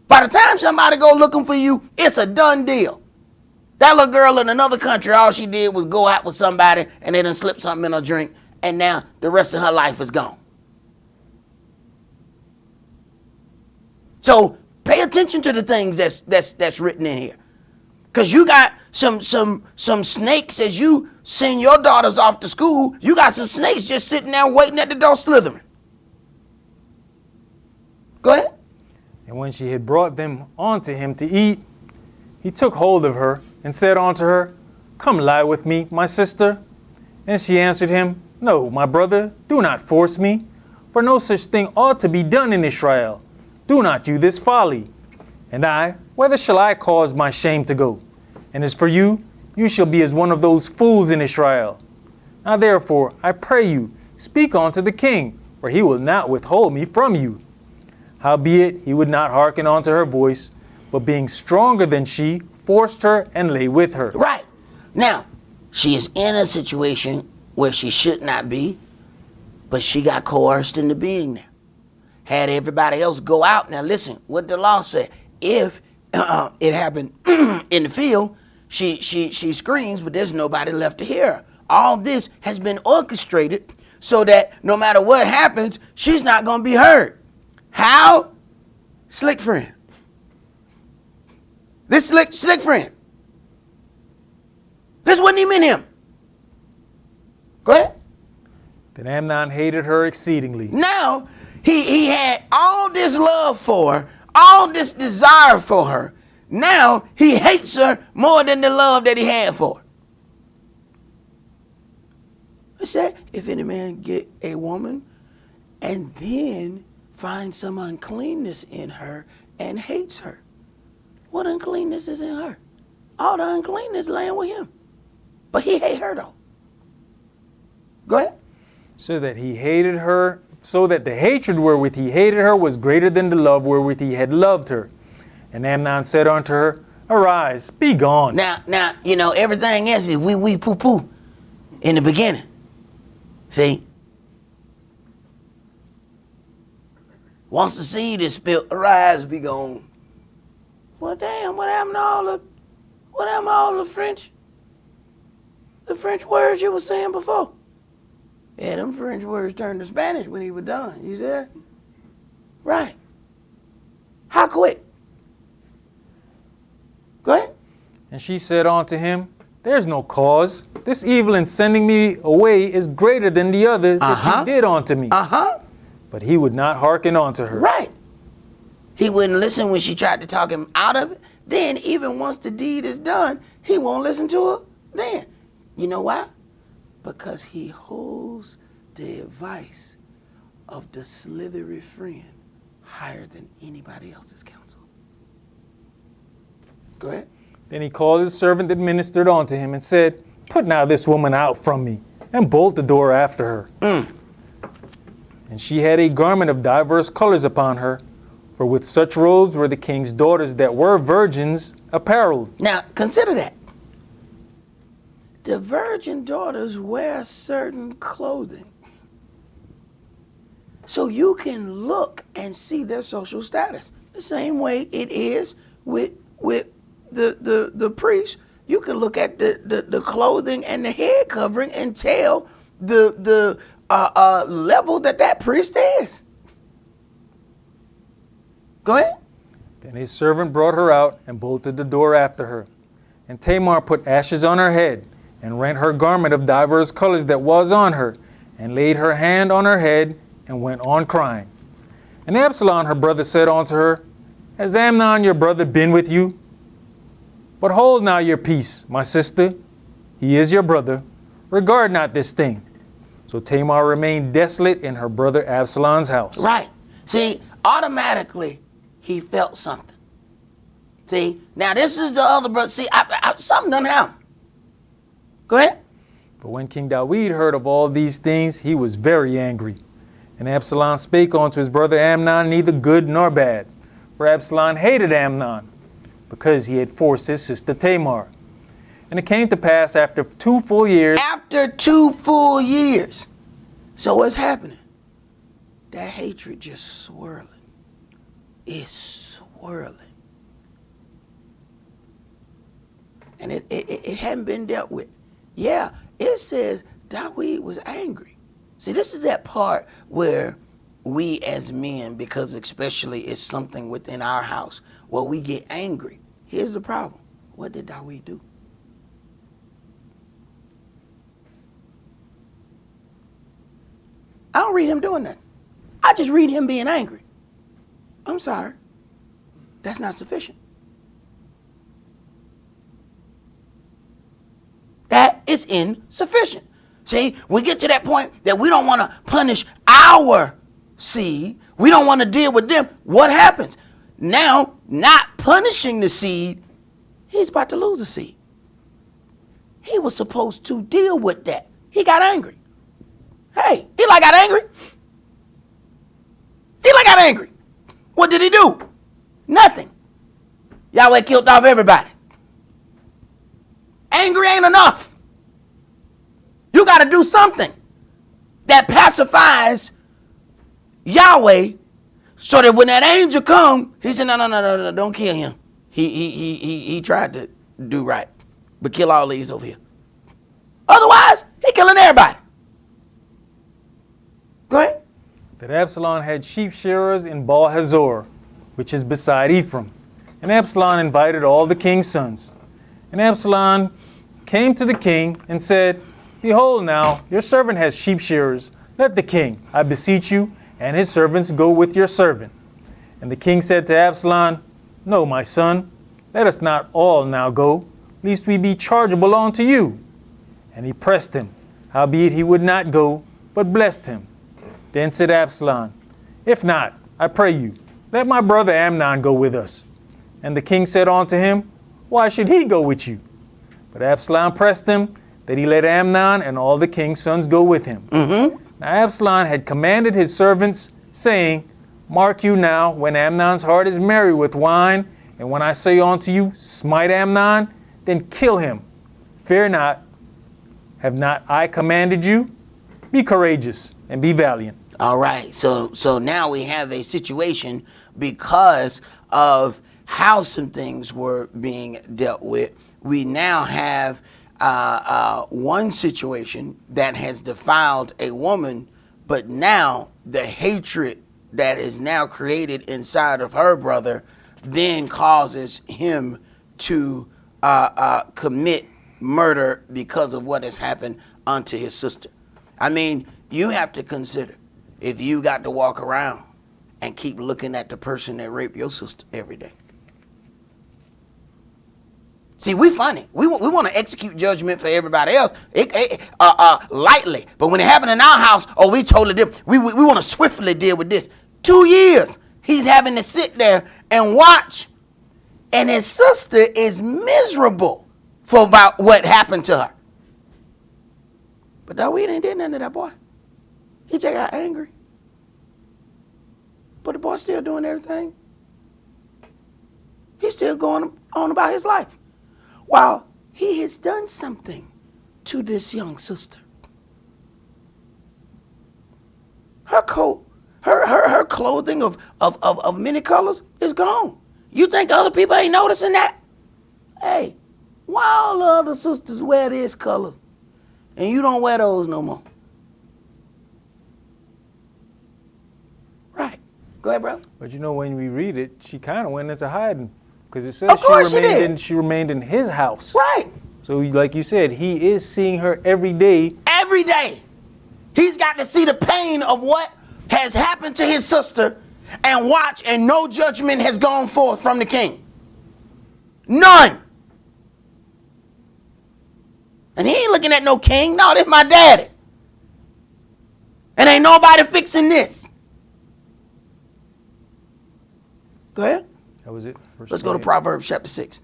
By the time somebody go looking for you, it's a done deal. That little girl in another country, all she did was go out with somebody and they done slipped something in her drink, and now the rest of her life is gone. So pay attention to the things that's written in here. Because you got some snakes as you send your daughters off to school. You got some snakes just sitting there waiting at the door slithering. Go ahead. And when she had brought them unto him to eat, he took hold of her and said unto her, Come lie with me, my sister. And she answered him, No, my brother, do not force me, for no such thing ought to be done in Israel. Do not do this folly. And I, whether shall I cause my shame to go? And as for you, you shall be as one of those fools in Israel. Now therefore, I pray you, speak unto the king, for he will not withhold me from you. Howbeit, he would not hearken unto her voice, but being stronger than she, forced her and lay with her. Right. Now, she is in a situation where she should not be, but she got coerced into being there. Had everybody else go out. Now listen, what the law said. If it happened in the field, she screams, but there's nobody left to hear her. All this has been orchestrated so that no matter what happens, she's not going to be heard. How? Slick friend. This slick friend. This wasn't even him. Go ahead. Then Amnon hated her exceedingly. Now, he had all this love for her, all this desire for her. Now, he hates her more than the love that he had for her. It said, if any man get a woman and then find some uncleanness in her and hates her. What uncleanness is in her? All the uncleanness laying with him. But he hate her though. Go ahead. So that he hated her, so that the hatred wherewith he hated her was greater than the love wherewith he had loved her. And Amnon said unto her, Arise, be gone. Now, you know, everything else is wee poo poo in the beginning. See? Once the seed is spilled, arise, be gone. Well, damn, what happened to all the French words you were saying before? Yeah, them French words turned to Spanish when he was done. You see that? Right. How quick? Go ahead. And she said unto him, There's no cause. This evil in sending me away is greater than the other that you did unto me. But he would not hearken unto her. Right. He wouldn't listen when she tried to talk him out of it. Then, even once the deed is done, he won't listen to her then. You know why? Because he holds the advice of the slithery friend higher than anybody else's counsel. Go ahead. Then he called his servant that ministered unto him and said, Put now this woman out from me, and bolt the door after her. And she had a garment of diverse colors upon her, for with such robes were the king's daughters that were virgins apparelled. Now, consider that. The virgin daughters wear certain clothing. So you can look and see their social status. The same way it is with the priest. You can look at the clothing and the head covering and tell the level that priest is. Go ahead. Then his servant brought her out and bolted the door after her. And Tamar put ashes on her head, and rent her garment of divers colors that was on her, and laid her hand on her head, and went on crying. And Absalom her brother said unto her, Has Amnon your brother been with you? But hold now your peace, my sister. He is your brother. Regard not this thing. So Tamar remained desolate in her brother Absalom's house. Right. See, automatically he felt something. See, now this is the other brother. See, something done happened. Go ahead. But when King David heard of all these things, he was very angry. And Absalom spake unto his brother Amnon neither good nor bad. For Absalom hated Amnon, because he had forced his sister Tamar. And it came to pass after 2 full years. After 2 full years. So what's happening? That hatred just swirling. It's swirling. And it hadn't been dealt with. Yeah, it says David was angry. See, this is that part where we as men, because especially it's something within our house, where we get angry. Here's the problem. What did David do? I don't read him doing that. I just read him being angry. I'm sorry. That's not sufficient. That is insufficient. See, we get to that point that we don't want to punish our seed. We don't want to deal with them. What happens? Now, not punishing the seed, he's about to lose the seed. He was supposed to deal with that. He got angry. Hey, Eli got angry. Eli got angry. What did he do? Nothing. Yahweh killed off everybody. Angry ain't enough. You got to do something that pacifies Yahweh, so that when that angel come, he said, no, don't kill him. He tried to do right, but kill all these over here. Otherwise, he killing everybody. Go ahead. That Absalom had sheep shearers in Baal Hazor, which is beside Ephraim. And Absalom invited all the king's sons. And Absalom came to the king and said, Behold now, your servant has sheep shearers. Let the king, I beseech you, and his servants go with your servant. And the king said to Absalom, No, my son, let us not all now go, lest we be chargeable unto you. And he pressed him, howbeit he would not go, but blessed him. Then said Absalom, If not, I pray you, let my brother Amnon go with us. And the king said unto him, Why should he go with you? But Absalom pressed him, that he let Amnon and all the king's sons go with him. Now Absalom had commanded his servants, saying, Mark you now, when Amnon's heart is merry with wine, and when I say unto you, Smite Amnon, then kill him. Fear not. Have not I commanded you? Be courageous and be valiant. All right. So now we have a situation because of how some things were being dealt with. We now have one situation that has defiled a woman, but now the hatred that is now created inside of her brother then causes him to commit murder because of what has happened unto his sister. I mean, you have to consider if you got to walk around and keep looking at the person that raped your sister every day. See, we funny. We want to execute judgment for everybody else lightly. But when it happened in our house, we totally different. We want to swiftly deal with this. 2 years, he's having to sit there and watch. And his sister is miserable for about what happened to her. But David ain't did nothing to that boy. He just got angry. But the boy's still doing everything. He's still going on about his life. While he has done something to this young sister. Her coat, her clothing of many colors is gone. You think other people ain't noticing that? Hey, why all the other sisters wear this color and you don't wear those no more? Right. Go ahead, brother. But you know, when we read it, she kind of went into hiding because it says she remained in his house. Right. So like you said, he is seeing her every day. Every day. He's got to see the pain of what has happened to his sister and watch, and no judgment has gone forth from the king. None. And he ain't looking at no king. No, this my daddy. And ain't nobody fixing this. Go ahead. That was it. Let's go to Proverbs chapter 6.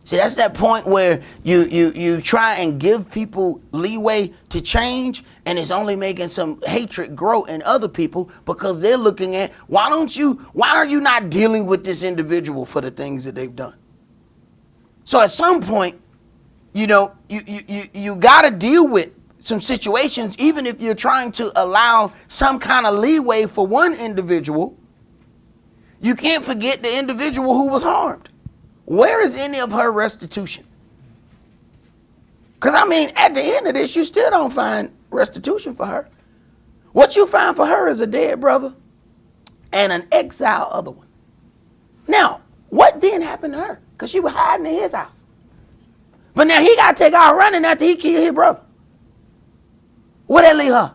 See, that's that point where you try and give people leeway to change, and it's only making some hatred grow in other people because they're looking at, why are you not dealing with this individual for the things that they've done? So at some point, you got to deal with some situations, even if you're trying to allow some kind of leeway for one individual. You can't forget the individual who was harmed. Where is any of her restitution? Because, I mean, at the end of this, you still don't find restitution for her. What you find for her is a dead brother and an exiled other one. Now, what then happened to her? Because she was hiding in his house. But now he got to take out running after he killed his brother. Where that leave her?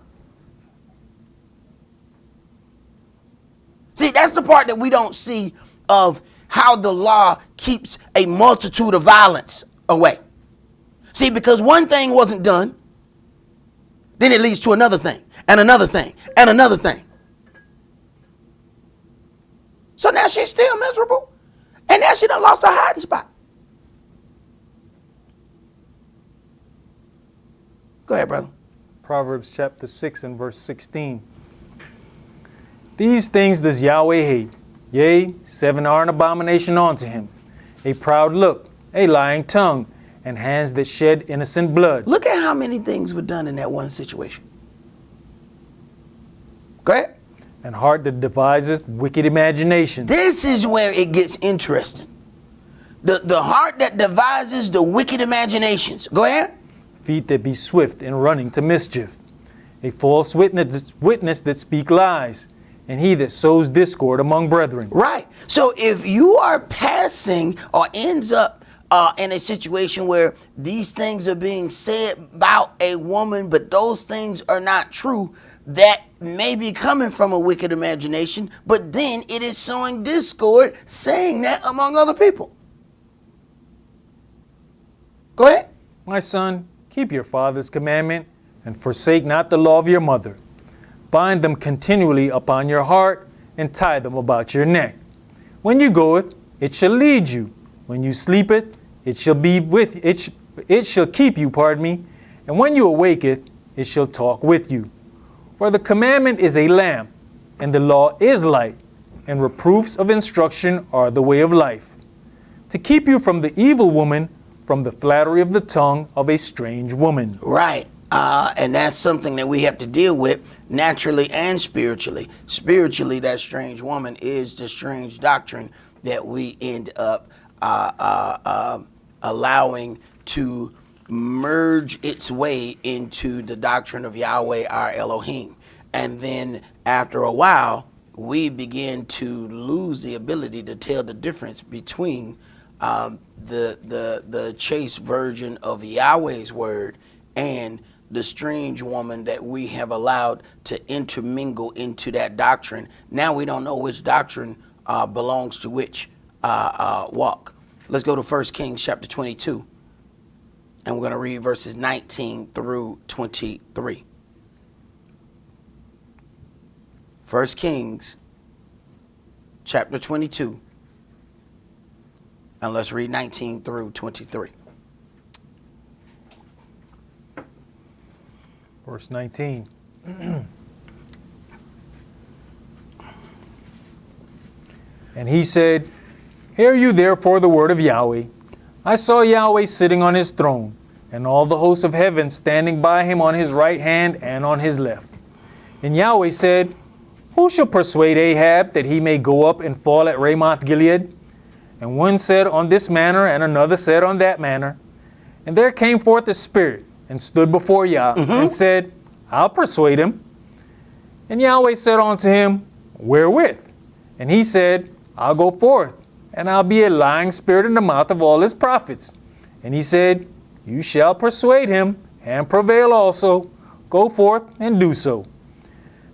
See, that's the part that we don't see of how the law keeps a multitude of violence away. See, because one thing wasn't done, then it leads to another thing, and another thing, and another thing. So now she's still miserable, and now she done lost her hiding spot. Go ahead, brother. Proverbs chapter 6 and verse 16. These things does Yahweh hate. Yea, 7 are an abomination unto him. A proud look, a lying tongue, and hands that shed innocent blood. Look at how many things were done in that one situation. Go ahead. And heart that deviseth wicked imaginations. This is where it gets interesting. The heart that devises the wicked imaginations. Go ahead. Feet that be swift in running to mischief. A false witness that speak lies. And he that sows discord among brethren. Right. So if you are passing or ends up in a situation where these things are being said about a woman, but those things are not true, that may be coming from a wicked imagination, but then it is sowing discord, saying that among other people. Go ahead. My son, keep your father's commandment, and forsake not the law of your mother. Bind them continually upon your heart, and tie them about your neck. When you goeth, it shall lead you. When you sleepeth, it shall be with it shall keep you, and when you awaketh, it shall talk with you. For the commandment is a lamp, and the law is light, and reproofs of instruction are the way of life. To keep you from the evil woman, from the flattery of the tongue of a strange woman. Right. And that's something that we have to deal with naturally and spiritually. Spiritually, that strange woman is the strange doctrine that we end up allowing to merge its way into the doctrine of Yahweh, our Elohim. And then after a while, we begin to lose the ability to tell the difference between the chaste virgin of Yahweh's word and the strange woman that we have allowed to intermingle into that doctrine. Now we don't know which doctrine belongs to which walk. Let's go to 1 Kings chapter 22, and we're going to read verses 19 through 23. 1 Kings chapter 22, and let's read 19 through 23. Verse 19. And he said, Hear you therefore the word of Yahweh. I saw Yahweh sitting on his throne, and all the hosts of heaven standing by him on his right hand and on his left. And Yahweh said, Who shall persuade Ahab that he may go up and fall at Ramoth Gilead? And one said on this manner, and another said on that manner. And there came forth a spirit, and stood before Yah, and said, I'll persuade him. And Yahweh said unto him, Wherewith? And he said, I'll go forth, and I'll be a lying spirit in the mouth of all his prophets. And he said, You shall persuade him, and prevail also. Go forth and do so.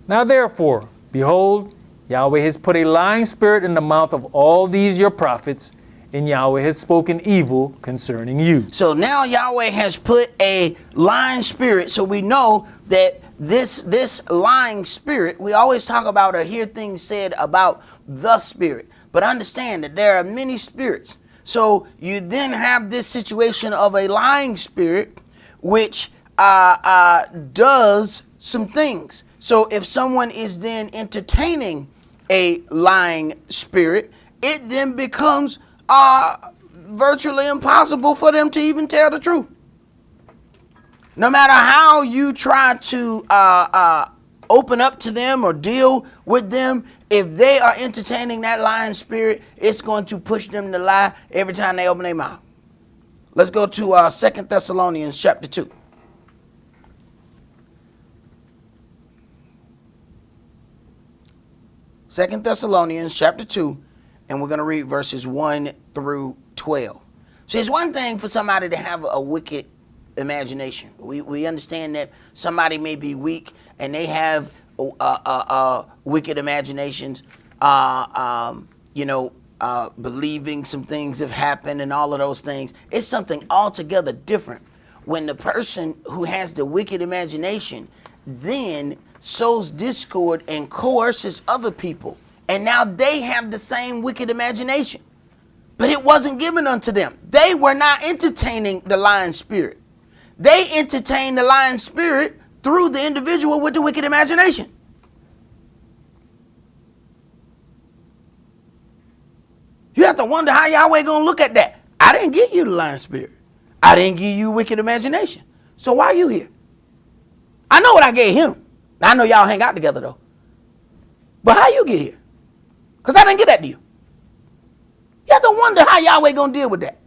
Now therefore, behold, Yahweh has put a lying spirit in the mouth of all these your prophets, and Yahweh has spoken evil concerning you. So now Yahweh has put a lying spirit. So we know that this lying spirit, we always talk about or hear things said about the spirit. But understand that there are many spirits. So you then have this situation of a lying spirit, which does some things. So if someone is then entertaining a lying spirit, it then becomes virtually impossible for them to even tell the truth. No matter how you try to open up to them or deal with them, if they are entertaining that lying spirit, it's going to push them to lie every time they open their mouth. Let's go to 2 Thessalonians chapter 2. Second Thessalonians chapter 2, and we're going to read verses 1 through 12. So it's one thing for somebody to have a wicked imagination. We understand that somebody may be weak and they have wicked imaginations, believing some things have happened and all of those things. It's something altogether different when the person who has the wicked imagination then sows discord and coerces other people, and now they have the same wicked imagination, but it wasn't given unto them. They were not entertaining the lying spirit. They entertained the lying spirit through the individual with the wicked imagination. You have to wonder how Yahweh gonna look at that. I didn't give you the lying spirit. I didn't give you wicked imagination. So why are you here? I know what I gave him. I know y'all hang out together though. But how you get here? Because I didn't get that to you. You have to wonder how Yahweh gonna deal with that.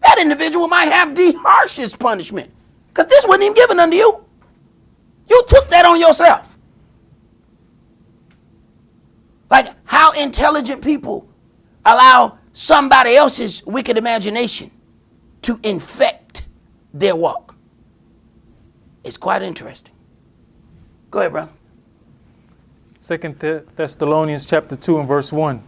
That individual might have the harshest punishment, because this wasn't even given unto you. You took that on yourself. Like how intelligent people allow somebody else's wicked imagination to infect their walk. It's quite interesting. Go ahead, brother. 2 Thessalonians chapter 2 and verse 1.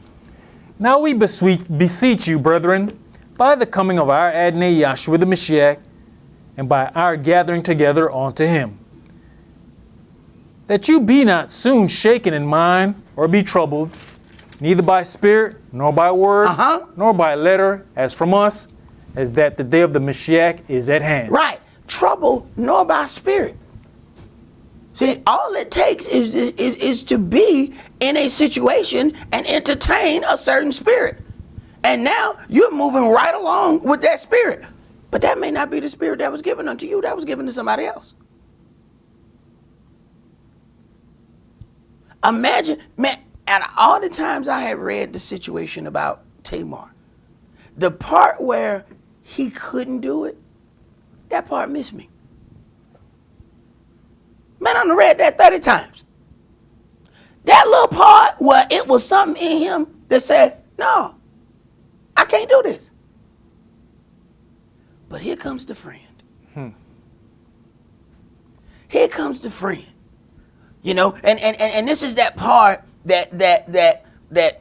Now we beseech you, brethren, by the coming of our Adonai Yahshua the Mashiach, and by our gathering together unto him, that you be not soon shaken in mind, or be troubled, neither by spirit, nor by word, nor by letter, as from us, as that the day of the Mashiach is at hand. Right. Trouble, nor by spirit. See, all it takes is to be in a situation and entertain a certain spirit. And now you're moving right along with that spirit. But that may not be the spirit that was given unto you. That was given to somebody else. Imagine, man, out of all the times I had read the situation about Tamar, the part where he couldn't do it, that part missed me. Man, I've read that 30 times. That little part where it was something in him that said, no, I can't do this. But here comes the friend. Here comes the friend. You know, and this is that part that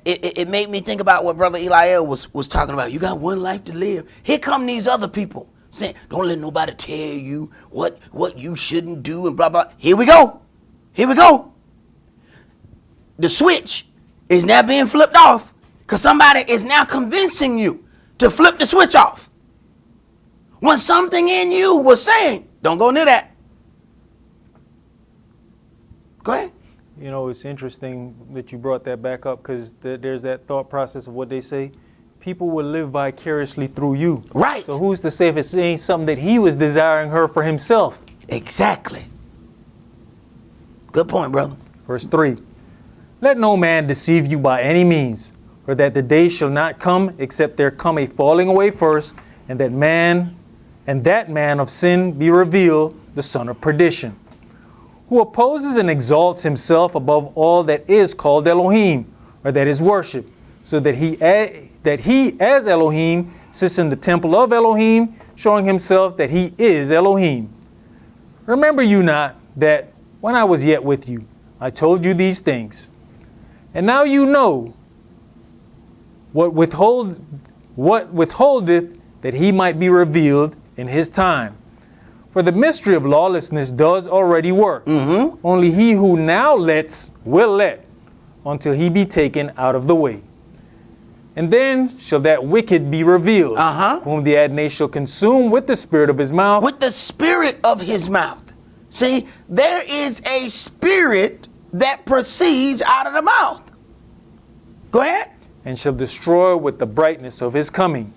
it made me think about what Brother Eliel was talking about. You got one life to live. Here come these other people saying, don't let nobody tell you what you shouldn't do and blah, blah. Here we go. Here we go. The switch is now being flipped off because somebody is now convincing you to flip the switch off. When something in you was saying, don't go near that. Go ahead. You know, it's interesting that you brought that back up because there's that thought process of what they say. People will live vicariously through you. Right. So who's to say if it's ain't something that he was desiring her for himself? Exactly. Good point, brother. Verse 3. Let no man deceive you by any means, for that the day shall not come except there come a falling away first, and that man of sin be revealed, the son of perdition, who opposes and exalts himself above all that is called Elohim, or that is worship, so that he as Elohim sits in the temple of Elohim, showing himself that he is Elohim. Remember you not that when I was yet with you, I told you these things. And now you know what withholdeth that he might be revealed in his time. For the mystery of lawlessness does already work. Only he who now lets will let until he be taken out of the way. And then shall that wicked be revealed, whom the Adonai shall consume with the spirit of his mouth. With the spirit of his mouth. See, there is a spirit that proceeds out of the mouth. Go ahead. And shall destroy with the brightness of his coming,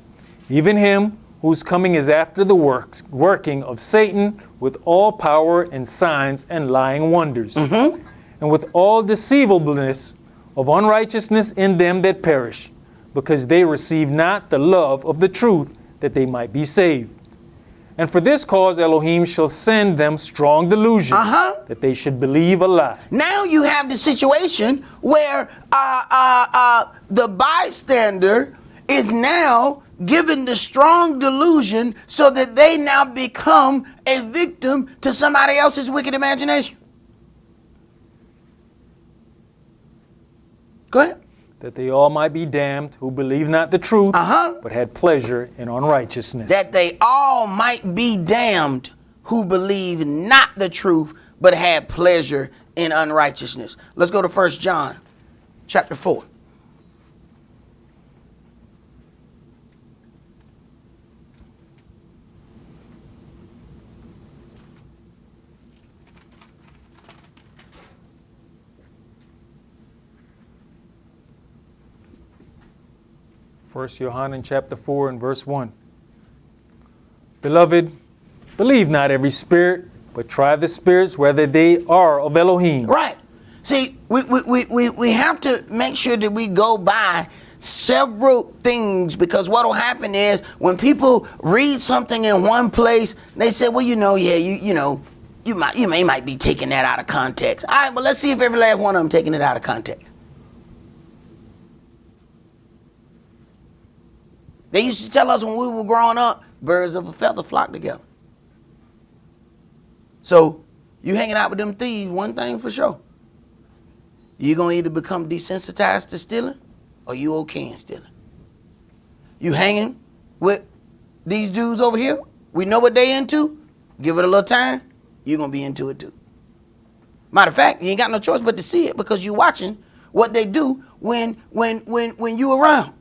even him whose coming is after the working of Satan with all power and signs and lying wonders, and with all deceivableness of unrighteousness in them that perish, because they receive not the love of the truth, that they might be saved. And for this cause Elohim shall send them strong delusion, that they should believe a lie. Now you have the situation where the bystander is now given the strong delusion so that they now become a victim to somebody else's wicked imagination. Go ahead. That they all might be damned who believe not the truth, but had pleasure in unrighteousness. That they all might be damned who believe not the truth, but had pleasure in unrighteousness. Let's go to 1 John chapter 4. First John chapter 4 and verse 1. Beloved, believe not every spirit, but try the spirits whether they are of Elohim. Right. See, we have to make sure that we go by several things, because what will happen is when people read something in one place, they say, well, you might be taking that out of context. All right, but let's see if every last one of them taking it out of context. They used to tell us when we were growing up, birds of a feather flock together. So you hanging out with them thieves, one thing for sure. You're going to either become desensitized to stealing or you okay in stealing. You hanging with these dudes over here, we know what they into, give it a little time, you're going to be into it too. Matter of fact, you ain't got no choice but to see it because you're watching what they do when you around.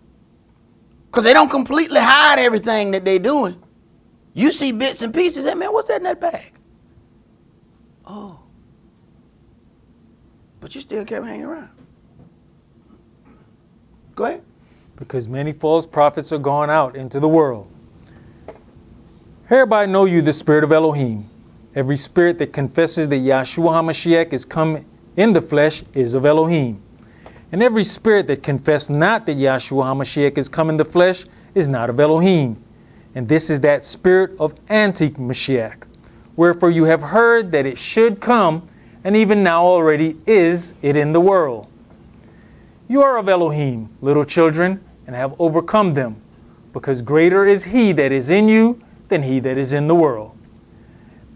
Because they don't completely hide everything that they're doing. You see bits and pieces. Hey, man, what's that in that bag? Oh. But you still kept hanging around. Go ahead. Because many false prophets are gone out into the world. Hereby know you the spirit of Elohim. Every spirit that confesses that Yahshua HaMashiach is come in the flesh is of Elohim. And every spirit that confess not that Yahshua HaMashiach is come in the flesh is not of Elohim. And this is that spirit of anti-Mashiach. Wherefore you have heard that it should come, and even now already is it in the world. You are of Elohim, little children, and have overcome them, because greater is he that is in you than he that is in the world.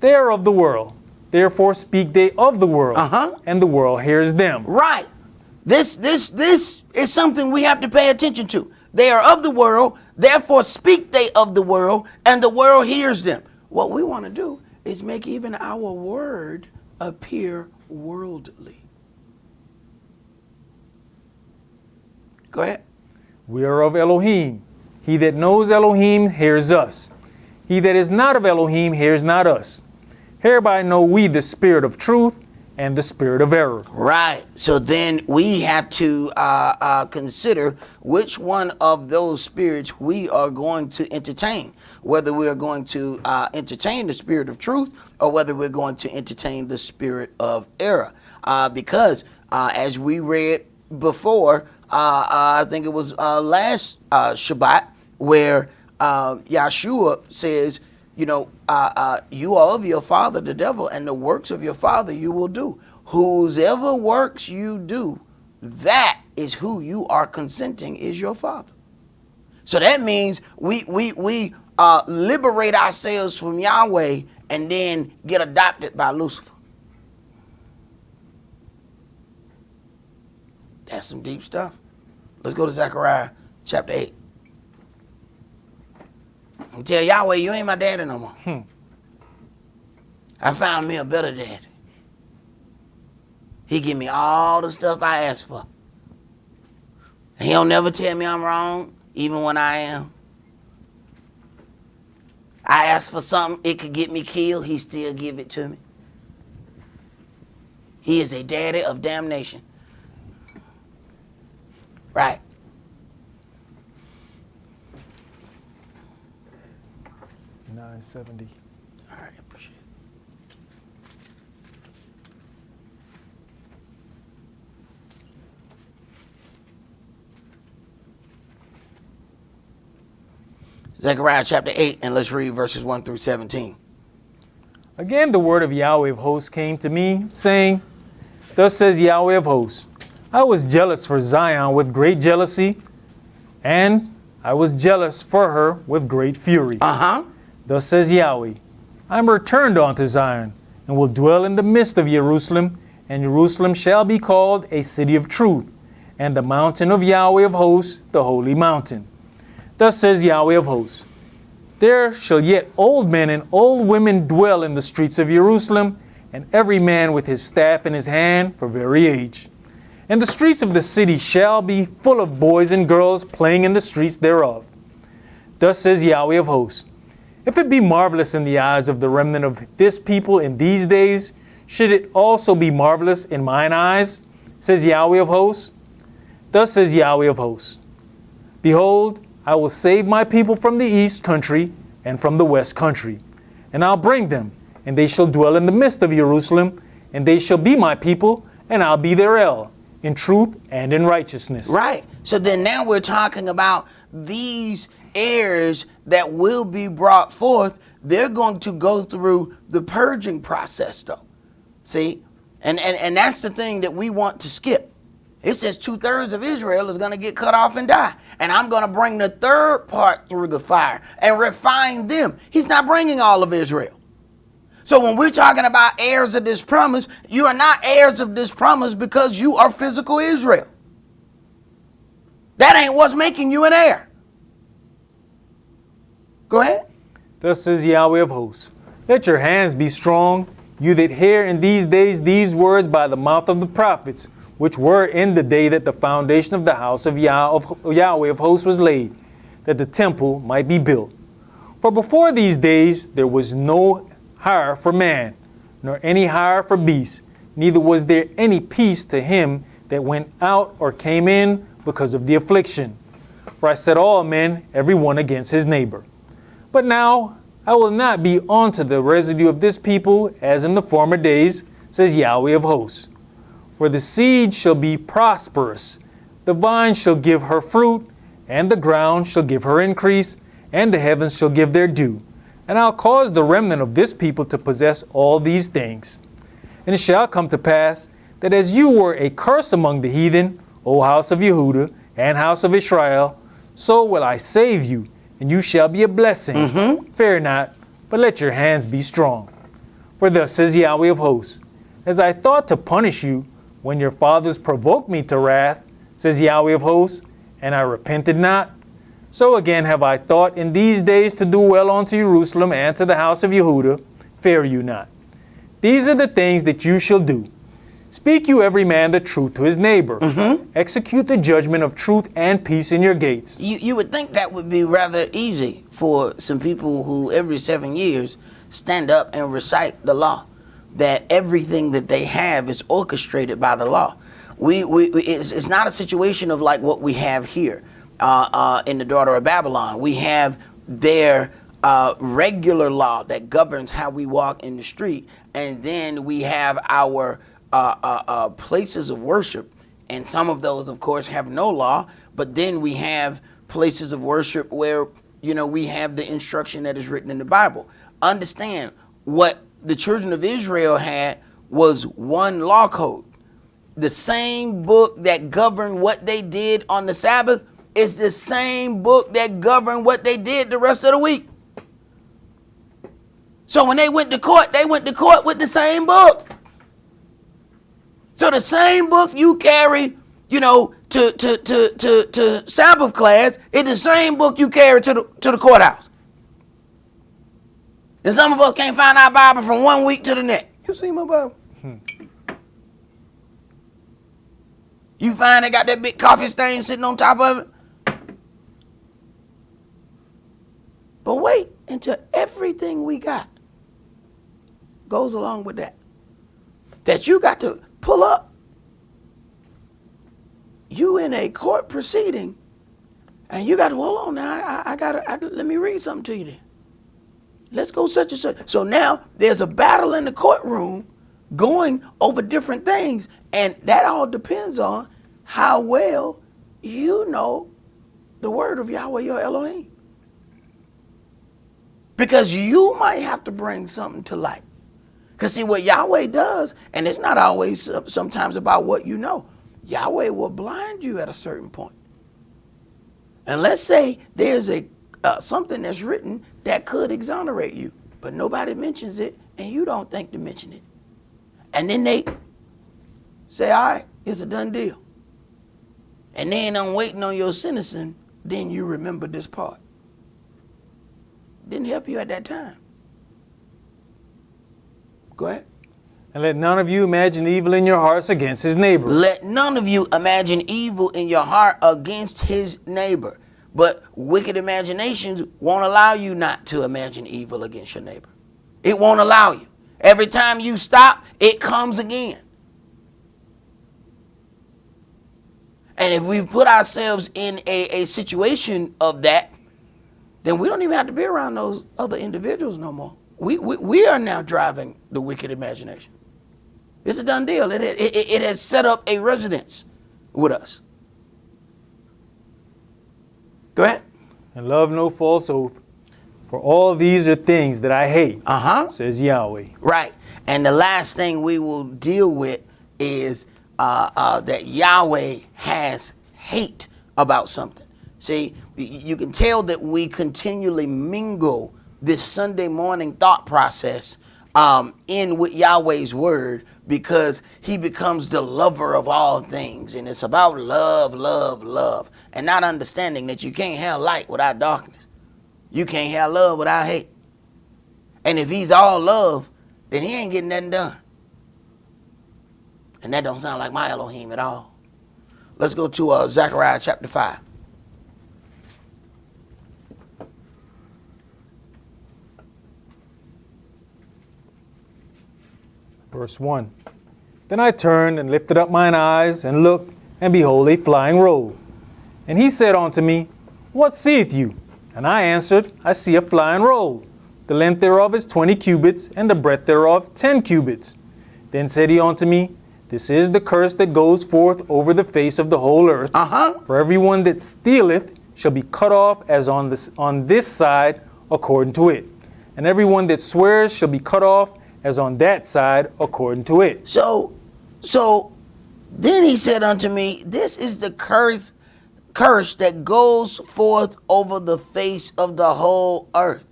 They are of the world, therefore speak they of the world, and the world hears them. Right. This is something we have to pay attention to. They are of the world, therefore speak they of the world, and the world hears them. What we want to do is make even our word appear worldly. Go ahead. We are of Elohim. He that knows Elohim hears us. He that is not of Elohim hears not us. Hereby know we the spirit of truth and the spirit of error. Right. So then we have to consider which one of those spirits we are going to entertain, whether we are going to entertain the spirit of truth or whether we're going to entertain the spirit of error. Because as we read before, I think it was last Shabbat, where Yahshua says, you know, you are of your father, the devil, and the works of your father you will do. Whosever works you do, that is who you are consenting is your father. So that means we liberate ourselves from Yahweh and then get adopted by Lucifer. That's some deep stuff. Let's go to Zechariah chapter 8. And tell Yahweh, you ain't my daddy no more. I found me a better daddy. He give me all the stuff I asked for. And he'll never tell me I'm wrong, even when I am. I asked for something, it could get me killed, he still give it to me. He is a daddy of damnation. Right. $9.70. All right, appreciate it. Zechariah chapter 8, and let's read verses 1 through 17. Again, the word of Yahweh of hosts came to me, saying, Thus says Yahweh of hosts, I was jealous for Zion with great jealousy, and I was jealous for her with great fury. Thus says Yahweh, I am returned unto Zion, and will dwell in the midst of Jerusalem, and Jerusalem shall be called a city of truth, and the mountain of Yahweh of hosts, the holy mountain. Thus says Yahweh of hosts, There shall yet old men and old women dwell in the streets of Jerusalem, and every man with his staff in his hand for very age. And the streets of the city shall be full of boys and girls playing in the streets thereof. Thus says Yahweh of hosts, If it be marvelous in the eyes of the remnant of this people in these days, should it also be marvelous in mine eyes, says Yahweh of hosts? Thus says Yahweh of hosts, Behold, I will save my people from the east country and from the west country, and I'll bring them, and they shall dwell in the midst of Jerusalem, and they shall be my people, and I'll be their El, in truth and in righteousness. Right. So then now we're talking about these heirs that will be brought forth. They're going to go through the purging process, though. See? And that's the thing that we want to skip. It says 2/3 of Israel is going to get cut off and die. And I'm going to bring the third part through the fire and refine them. He's not bringing all of Israel. So when we're talking about heirs of this promise, you are not heirs of this promise because you are physical Israel. That ain't what's making you an heir. Go ahead. Thus says Yahweh of hosts, Let your hands be strong, you that hear in these days these words by the mouth of the prophets, which were in the day that the foundation of the house of Yahweh of hosts was laid, that the temple might be built. For before these days there was no hire for man, nor any hire for beast, neither was there any peace to him that went out or came in because of the affliction. For I set all men, every one against his neighbor. But now I will not be unto the residue of this people as in the former days, says Yahweh of hosts. For the seed shall be prosperous, the vine shall give her fruit, and the ground shall give her increase, and the heavens shall give their dew. And I'll cause the remnant of this people to possess all these things. And it shall come to pass that as you were a curse among the heathen, O house of Yehuda and house of Israel, so will I save you, and you shall be a blessing. Fear not, but let your hands be strong. For thus says Yahweh of hosts, As I thought to punish you, when your fathers provoked me to wrath, says Yahweh of hosts, and I repented not, so again have I thought in these days to do well unto Jerusalem and to the house of Yehuda. Fear you not. These are the things that you shall do. Speak you every man the truth to his neighbor. Execute the judgment of truth and peace in your gates. You would think that would be rather easy for some people who every 7 years stand up and recite the law. that everything that they have is orchestrated by the law. It's not a situation of like what we have here in the daughter of Babylon. We have their regular law that governs how we walk in the street, and then we have our places of worship, and some of those, of course, have no law. But then we have places of worship where we have the instruction that is written in the Bible. Understand, what the children of Israel had was one law code. The same book that governed what they did on the Sabbath is the same book that governed what they did the rest of the week. So when they went to court with the same book. So the same book you carry, to Sabbath class is the same book you carry to the courthouse. And some of us can't find our Bible from one week to the next. You see my Bible? You find they got that big coffee stain sitting on top of it. But wait until everything we got goes along with that. That you got to pull up. You in a court proceeding, and you got to, hold on now, let me read something to you then. Let's go such and such. So now there's a battle in the courtroom going over different things, and that all depends on how well you know the word of Yahweh your Elohim. Because you might have to bring something to light. Because see what Yahweh does, and it's not always sometimes about what you know. Yahweh will blind you at a certain point. And let's say there's something that's written that could exonerate you, but nobody mentions it, and you don't think to mention it. And then they say, all right, it's a done deal. And then I'm waiting on your sentencing, then you remember this part. Didn't help you at that time. Go ahead. And let none of you imagine evil in your hearts against his neighbor. Let none of you imagine evil in your heart against his neighbor. But wicked imaginations won't allow you not to imagine evil against your neighbor. It won't allow you. Every time you stop, it comes again. And if we've put ourselves in a situation of that, then we don't even have to be around those other individuals no more. We are now driving the wicked imagination. It's a done deal. It has set up a residence with us. Go ahead. And love no false oath, for all these are things that I hate, says Yahweh. Right. And the last thing we will deal with is that Yahweh has hate about something. See, you can tell that we continually mingle this Sunday morning thought process in with Yahweh's word, because he becomes the lover of all things. And it's about love, love, love. And not understanding that you can't have light without darkness. You can't have love without hate. And if he's all love, then he ain't getting nothing done. And that don't sound like my Elohim at all. Let's go to Zechariah chapter 5. Verse 1. Then I turned and lifted up mine eyes and looked, and behold, a flying roll. And he said unto me, What seeth you? And I answered, I see a flying roll. The length thereof is 20 cubits, and the breadth thereof 10 cubits. Then said he unto me, This is the curse that goes forth over the face of the whole earth. For everyone that stealeth shall be cut off as on this side according to it. And everyone that swears shall be cut off as on that side according to it. So then he said unto me, This is the curse that goes forth over the face of the whole earth.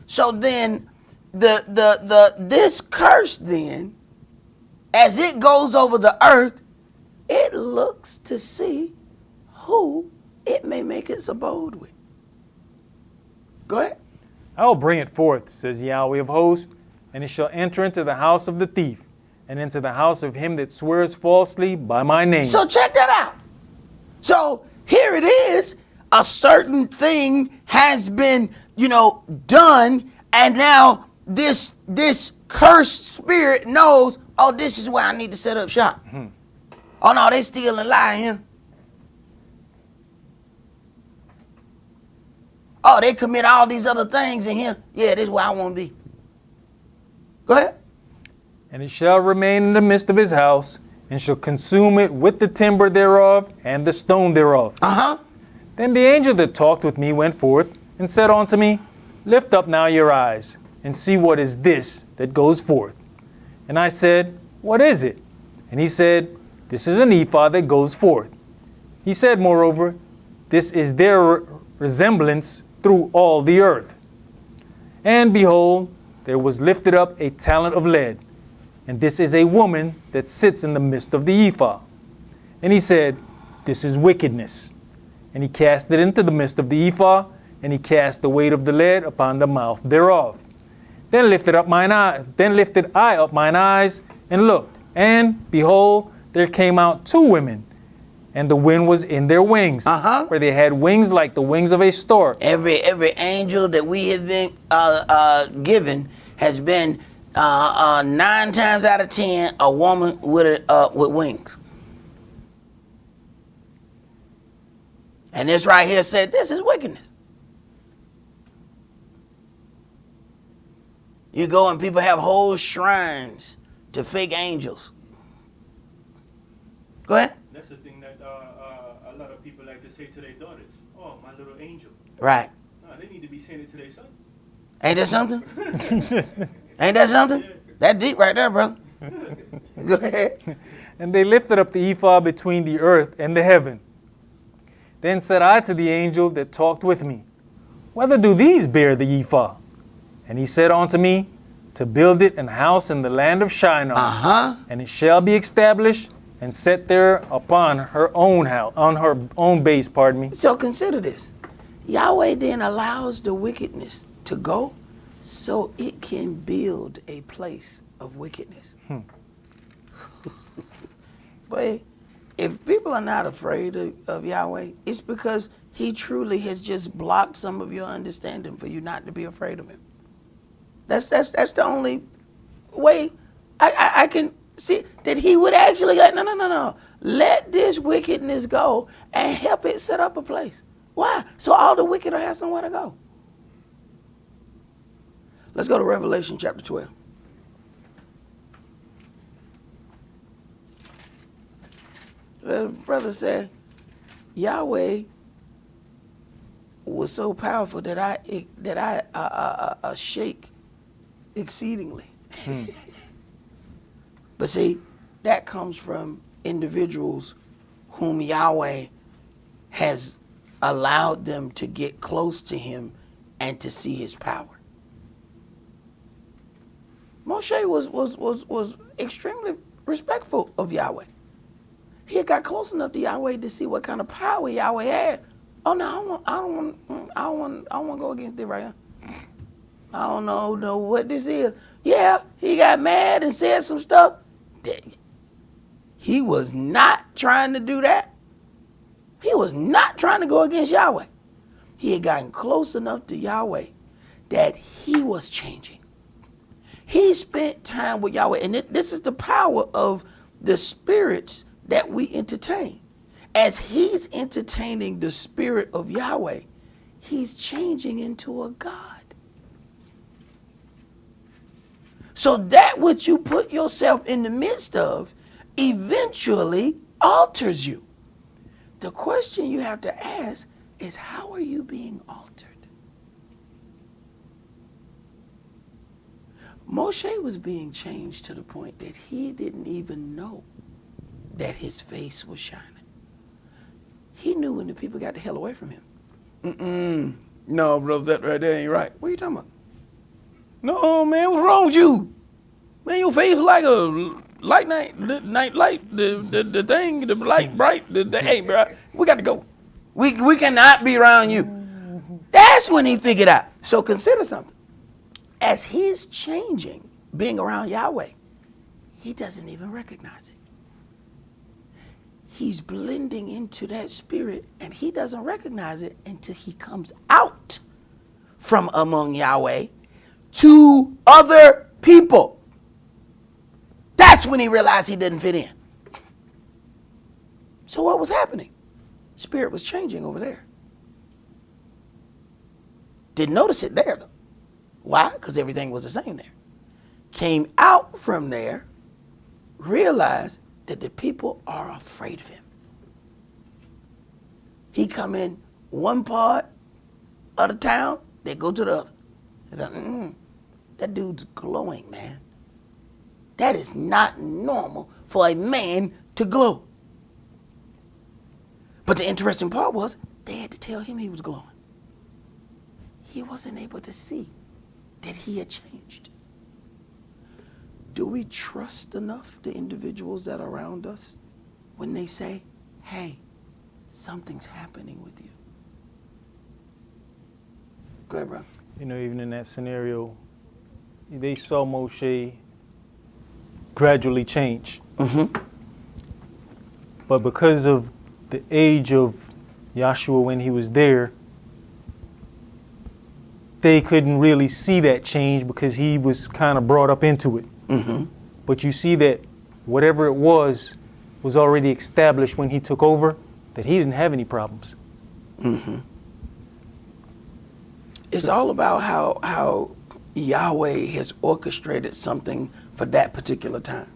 So then this curse then, as it goes over the earth, it looks to see who it may make its abode with. Go ahead. I will bring it forth, says Yahweh of hosts, and it shall enter into the house of the thief, and into the house of him that swears falsely by my name. So check that out. So here it is. A certain thing has been, done, and now this cursed spirit knows, oh, this is where I need to set up shop. Oh, no, they steal and lie here. Oh, they commit all these other things in here. Yeah, this is where I want to be. Go ahead. And it shall remain in the midst of his house, and shall consume it with the timber thereof, and the stone thereof. Then the angel that talked with me went forth, and said unto me, Lift up now your eyes, and see what is this that goes forth. And I said, What is it? And he said, This is an ephah that goes forth. He said, moreover, This is their resemblance through all the earth. And behold, there was lifted up a talent of lead, and this is a woman that sits in the midst of the ephah. And he said, This is wickedness. And he cast it into the midst of the ephah, and he cast the weight of the lead upon the mouth thereof. Then lifted I up mine eyes, and looked, and behold, there came out two women, and the wind was in their wings, for they had wings like the wings of a stork. Every angel that we have been given has been 9 times out of 10 a woman with wings. And this right here said, this is wickedness. You go and people have whole shrines to fake angels. Go ahead. That's the thing that a lot of people like to say to their daughters. Oh, my little angel. Right. No, they need to be saying it to their son. Ain't that something? Ain't that something? That deep right there, brother. Go ahead. And they lifted up the ephah between the earth and the heaven. Then said I to the angel that talked with me, Whether do these bear the ephah? And he said unto me, To build it an house in the land of Shinar, and it shall be established and set there upon her own house, on her own base, pardon me. So consider this. Yahweh then allows the wickedness to go so it can build a place of wickedness. But if people are not afraid of Yahweh, it's because he truly has just blocked some of your understanding for you not to be afraid of him. That's the only way I can see that he would actually go, no. Let this wickedness go and help it set up a place. Why? So all the wicked will have somewhere to go. Let's go to Revelation chapter 12. The brother said, Yahweh was so powerful that I shake exceedingly. But see, that comes from individuals whom Yahweh has allowed them to get close to him and to see his power. Moshe was extremely respectful of Yahweh. He had got close enough to Yahweh to see what kind of power Yahweh had. Oh no, I don't want to go against it right here. I don't know what this is. Yeah, he got mad and said some stuff. He was not trying to do that. He was not trying to go against Yahweh. He had gotten close enough to Yahweh that he was changing. He spent time with Yahweh, and this is the power of the spirits that we entertain. As he's entertaining the spirit of Yahweh, he's changing into a God. So that which you put yourself in the midst of eventually alters you. The question you have to ask is, how are you being altered? Moshe was being changed to the point that he didn't even know that his face was shining. He knew when the people got the hell away from him. No, brother, that right there ain't right. What are you talking about? No, man, what's wrong with you? Man, your face like a light night light, the thing, the light bright, hey, bro, we got to go. We cannot be around you. That's when he figured out. So consider something. As he's changing, being around Yahweh, he doesn't even recognize it. He's blending into that spirit, and he doesn't recognize it until he comes out from among Yahweh to other people. That's when he realized he didn't fit in. So what was happening? Spirit was changing over there. Didn't notice it there though. Why? Because everything was the same there. Came out from there, realized that the people are afraid of him. He come in one part of the town, they go to the other. It's like, that dude's glowing, man. That is not normal for a man to glow. But the interesting part was they had to tell him he was glowing. He wasn't able to see that he had changed. Do we trust enough the individuals that are around us when they say, hey, something's happening with you? Go ahead, bro. You know, even in that scenario, they saw Moshe gradually change. But because of the age of Yahshua when he was there, they couldn't really see that change because he was kind of brought up into it. But you see that whatever it was already established when he took over, that he didn't have any problems. It's all about how Yahweh has orchestrated something for that particular time.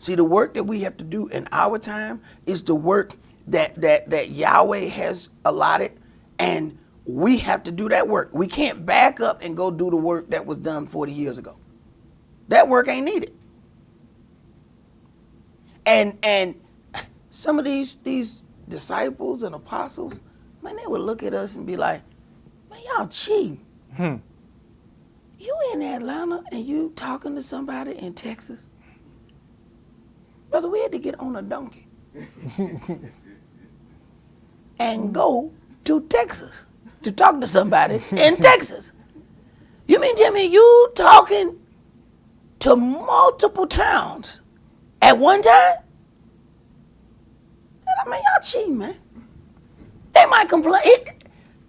See, the work that we have to do in our time is the work that Yahweh has allotted, and we have to do that work. We can't back up and go do the work that was done 40 years ago. That work ain't needed. And some of these disciples and apostles, man, they would look at us and be like, man, y'all cheating. You in Atlanta and you talking to somebody in Texas? Brother, we had to get on a donkey and go to Texas to talk to somebody in Texas. You mean, Jimmy, you talking to multiple towns at one time? I mean, y'all cheating, man. They might complain.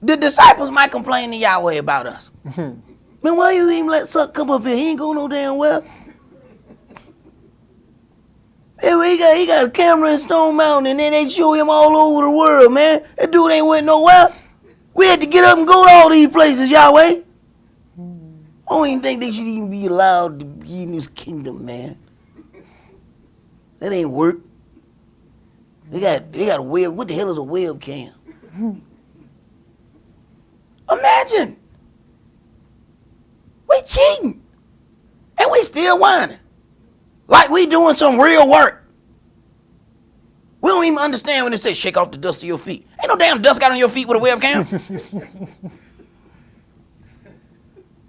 The disciples might complain to Yahweh about us. Man, why you even let Suck come up here? He ain't going no damn well. Yeah, he got a camera in Stone Mountain, and then they show him all over the world, man. That dude ain't went nowhere. We had to get up and go to all these places, Yahweh. I don't even think they should even be allowed to be in this kingdom, man. That ain't work. They got a web. What the hell is a webcam? Imagine. We cheating. And we still whining. Like we doing some real work. We don't even understand when they say shake off the dust of your feet. Ain't no damn dust got on your feet with a webcam.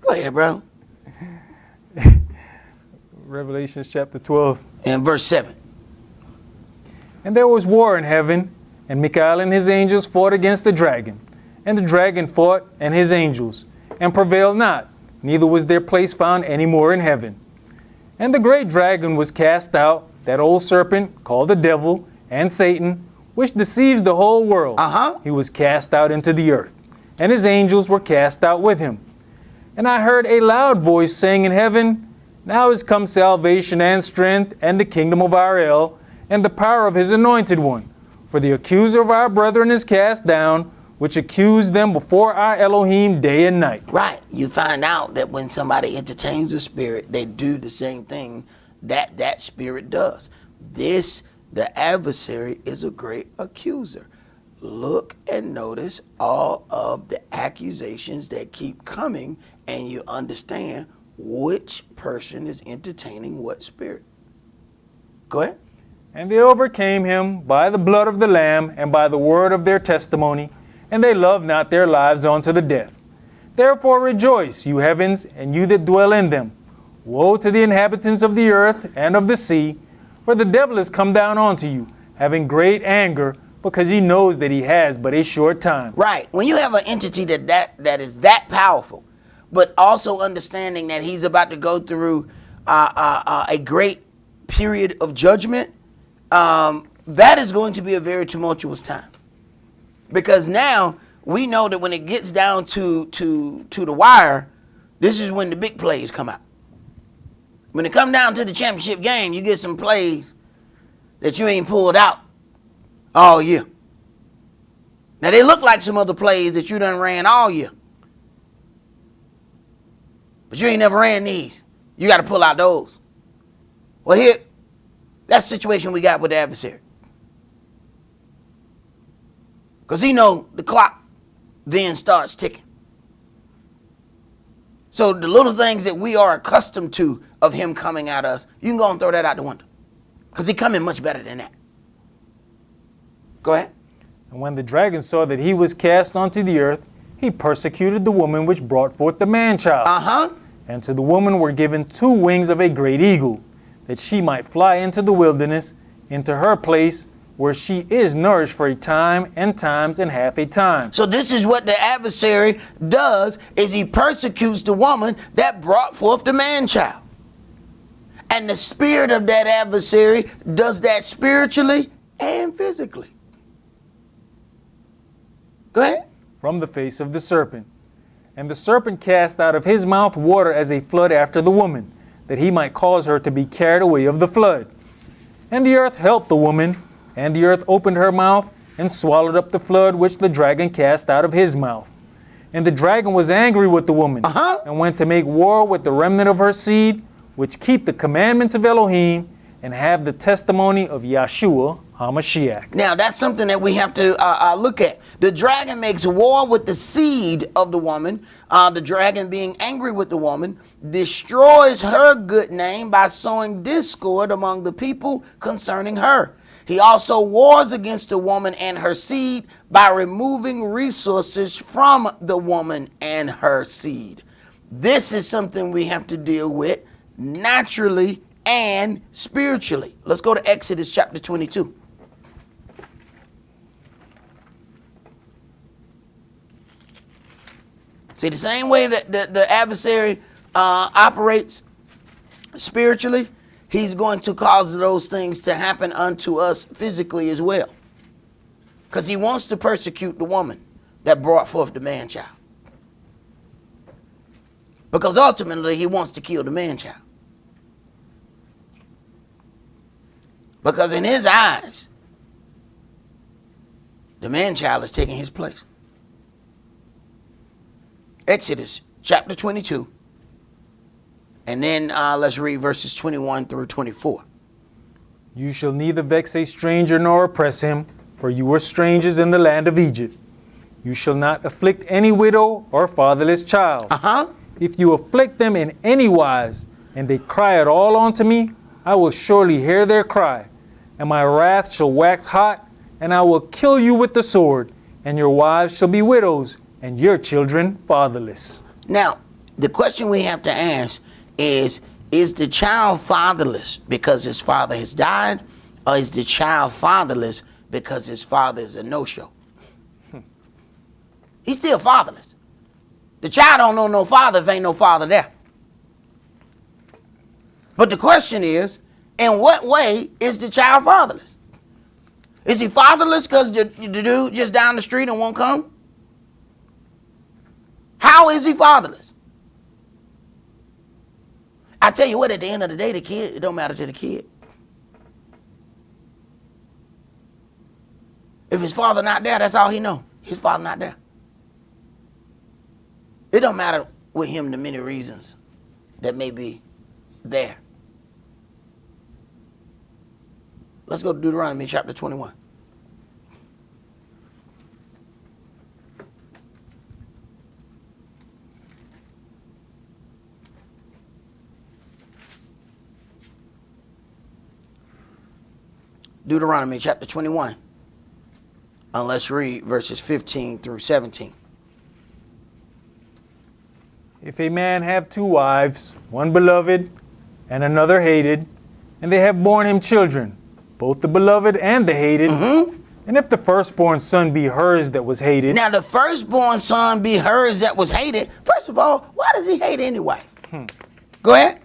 Go ahead, bro. Revelations chapter 12. And verse 7. And there was war in heaven, and Michael and his angels fought against the dragon. And the dragon fought and his angels, and prevailed not, neither was their place found any more in heaven. And the great dragon was cast out, that old serpent called the devil and Satan, which deceives the whole world. He was cast out into the earth, and his angels were cast out with him. And I heard a loud voice saying in heaven, now is come salvation and strength, and the kingdom of our El, and the power of his anointed one. For the accuser of our brethren is cast down, which accused them before our Elohim day and night. Right. You find out that when somebody entertains a spirit, they do the same thing that spirit does. The adversary, is a great accuser. Look and notice all of the accusations that keep coming, and you understand which person is entertaining what spirit. Go ahead. And they overcame him by the blood of the Lamb and by the word of their testimony, and they loved not their lives unto the death. Therefore rejoice, you heavens, and you that dwell in them. Woe to the inhabitants of the earth and of the sea, for the devil is come down unto you, having great anger, because he knows that he has but a short time. Right. When you have an entity that is that powerful, but also understanding that he's about to go through a great period of judgment, that is going to be a very tumultuous time. Because now we know that when it gets down to the wire, this is when the big plays come out. When it come down to the championship game, you get some plays that you ain't pulled out all year. Now, they look like some other plays that you done ran all year. But you ain't never ran these. You got to pull out those. Well, here, that's the situation we got with the adversary. Because he know the clock then starts ticking. So the little things that we are accustomed to of him coming at us, you can go and throw that out the window. Because he coming much better than that. Go ahead. And when the dragon saw that he was cast onto the earth, he persecuted the woman which brought forth the man-child. And to the woman were given 2 wings of a great eagle, that she might fly into the wilderness, into her place, where she is nourished for a time and times and half a time. So this is what the adversary does, is he persecutes the woman that brought forth the man-child. And the spirit of that adversary does that spiritually and physically. Go ahead. From the face of the serpent. And the serpent cast out of his mouth water as a flood after the woman, that he might cause her to be carried away of the flood. And the earth helped the woman, and the earth opened her mouth and swallowed up the flood which the dragon cast out of his mouth. And the dragon was angry with the woman, and went to make war with the remnant of her seed, which keep the commandments of Elohim, and have the testimony of Yahshua HaMashiach. Now, that's something that we have to look at. The dragon makes war with the seed of the woman. The dragon, being angry with the woman, destroys her good name by sowing discord among the people concerning her. He also wars against the woman and her seed by removing resources from the woman and her seed. This is something we have to deal with naturally and spiritually. Let's go to Exodus chapter 22. See, the same way that the adversary operates spiritually, he's going to cause those things to happen unto us physically as well. Because he wants to persecute the woman that brought forth the man-child. Because ultimately he wants to kill the man-child. Because in his eyes, the man-child is taking his place. Exodus chapter 22. And then let's read verses 21 through 24. You shall neither vex a stranger nor oppress him, for you were strangers in the land of Egypt. You shall not afflict any widow or fatherless child. If you afflict them in any wise, and they cry at all unto me, I will surely hear their cry, and my wrath shall wax hot, and I will kill you with the sword, and your wives shall be widows, and your children fatherless. Now, the question we have to ask is the child fatherless because his father has died, or is the child fatherless because his father is a no-show? He's still fatherless. The child don't know no father if ain't no father there. But the question is, in what way is the child fatherless? Is he fatherless because the dude just down the street and won't come? How is he fatherless? I tell you what, at the end of the day, the kid, it don't matter to the kid. If his father not there, that's all he know. His father not there. It don't matter with him the many reasons that may be there. Let's go to Deuteronomy chapter 21. Deuteronomy chapter 21. And let's read verses 15 through 17. If a man have 2 wives, one beloved and another hated, and they have borne him children, both the beloved and the hated, and if the firstborn son be hers that was hated. Now the firstborn son be hers that was hated. First of all, why does he hate anyway? Go ahead.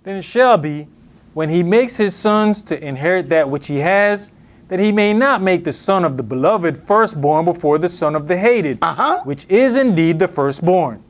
Then it shall be, when he makes his sons to inherit that which he has, that he may not make the son of the beloved firstborn before the son of the hated, which is indeed the firstborn.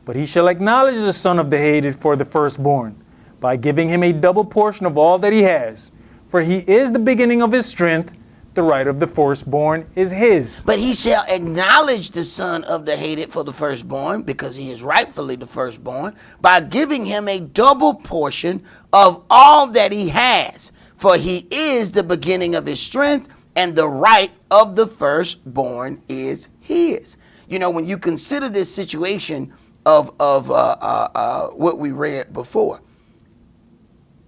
But he shall acknowledge the son of the hated for the firstborn, by giving him a double portion of all that he has. For he is the beginning of his strength. The right of the firstborn is his. But he shall acknowledge the son of the hated for the firstborn, because he is rightfully the firstborn, by giving him a double portion of all that he has. For he is the beginning of his strength, and the right of the firstborn is his. You know, when you consider this situation of what we read before,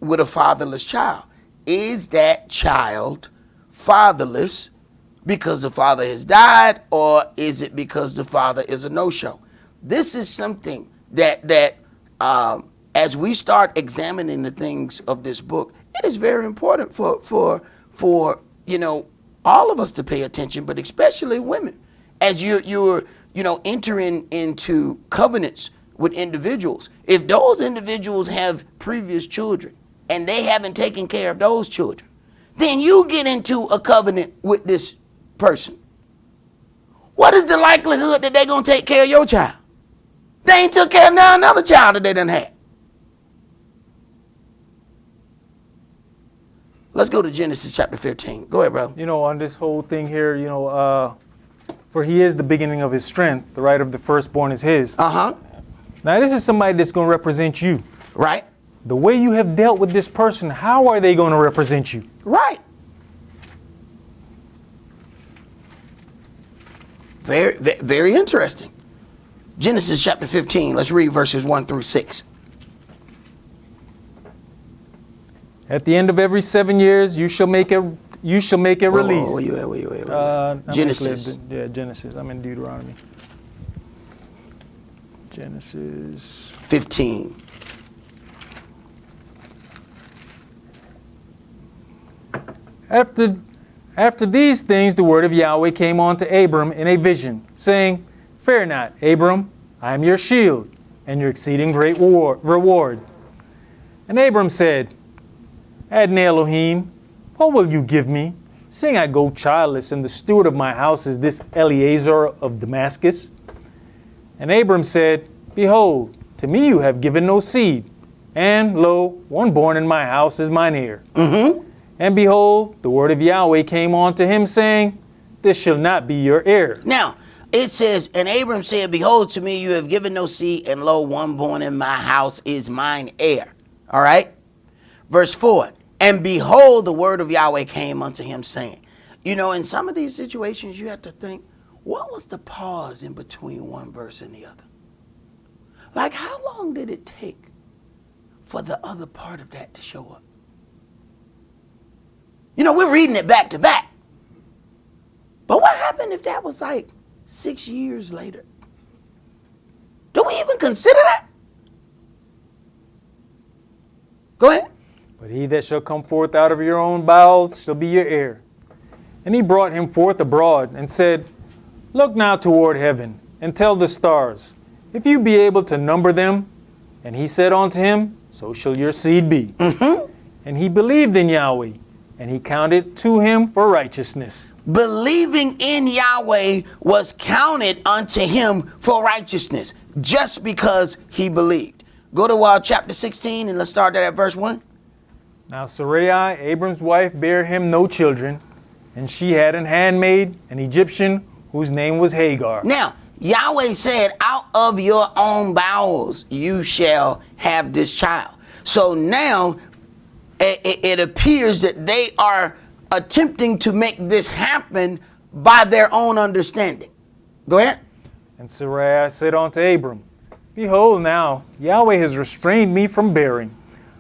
with a fatherless child, is that child fatherless because the father has died, or is it because the father is a no-show? This is something that as we start examining the things of this book, it is very important for you know, all of us to pay attention, but especially women, as you're entering into covenants with individuals. If those individuals have previous children and they haven't taken care of those children, then you get into a covenant with this person. What is the likelihood that they're going to take care of your child? They ain't took care of now another child that they done had. Let's go to Genesis chapter 15. Go ahead, brother. You know, on this whole thing here, for he is the beginning of his strength. The right of the firstborn is his. Uh-huh. Now, this is somebody that's going to represent you. Right. The way you have dealt with this person, how are they going to represent you? Right. Very, very interesting. Genesis chapter 15. Let's read verses 1 through 6. At the end of every 7 years, you shall make a release. Where you at? Genesis. Genesis. I'm in Deuteronomy. Genesis 15. After these things, the word of Yahweh came on to Abram in a vision, saying, Fear not, Abram, I am your shield, and your exceeding great reward. And Abram said, Adonai Elohim, what will you give me, seeing I go childless, and the steward of my house is this Eliezer of Damascus? And Abram said, Behold, to me you have given no seed, and lo, one born in my house is mine heir. Mm-hmm. And behold, the word of Yahweh came on to him, saying, This shall not be your heir. Now, it says, and Abram said, Behold, to me you have given no seed, and lo, one born in my house is mine heir. All right? Verse 4, and behold, the word of Yahweh came unto him, saying, you know, in some of these situations, you have to think, what was the pause in between one verse and the other? Like, how long did it take for the other part of that to show up? You know, we're reading it back to back. But what happened if that was like 6 years later? Do we even consider that? Go ahead. But he that shall come forth out of your own bowels shall be your heir. And he brought him forth abroad, and said, Look now toward heaven, and tell the stars, if you be able to number them. And he said unto him, So shall your seed be. Mm-hmm. And he believed in Yahweh, and he counted to him for righteousness. Believing in Yahweh was counted unto him for righteousness, just because he believed. Go to chapter 16, and let's start there at verse 1. Now Sarai, Abram's wife, bare him no children, and she had an handmaid, an Egyptian, whose name was Hagar. Now, Yahweh said, out of your own bowels you shall have this child. So now it appears that they are attempting to make this happen by their own understanding. Go ahead. And Sarai said unto Abram, Behold now, Yahweh has restrained me from bearing.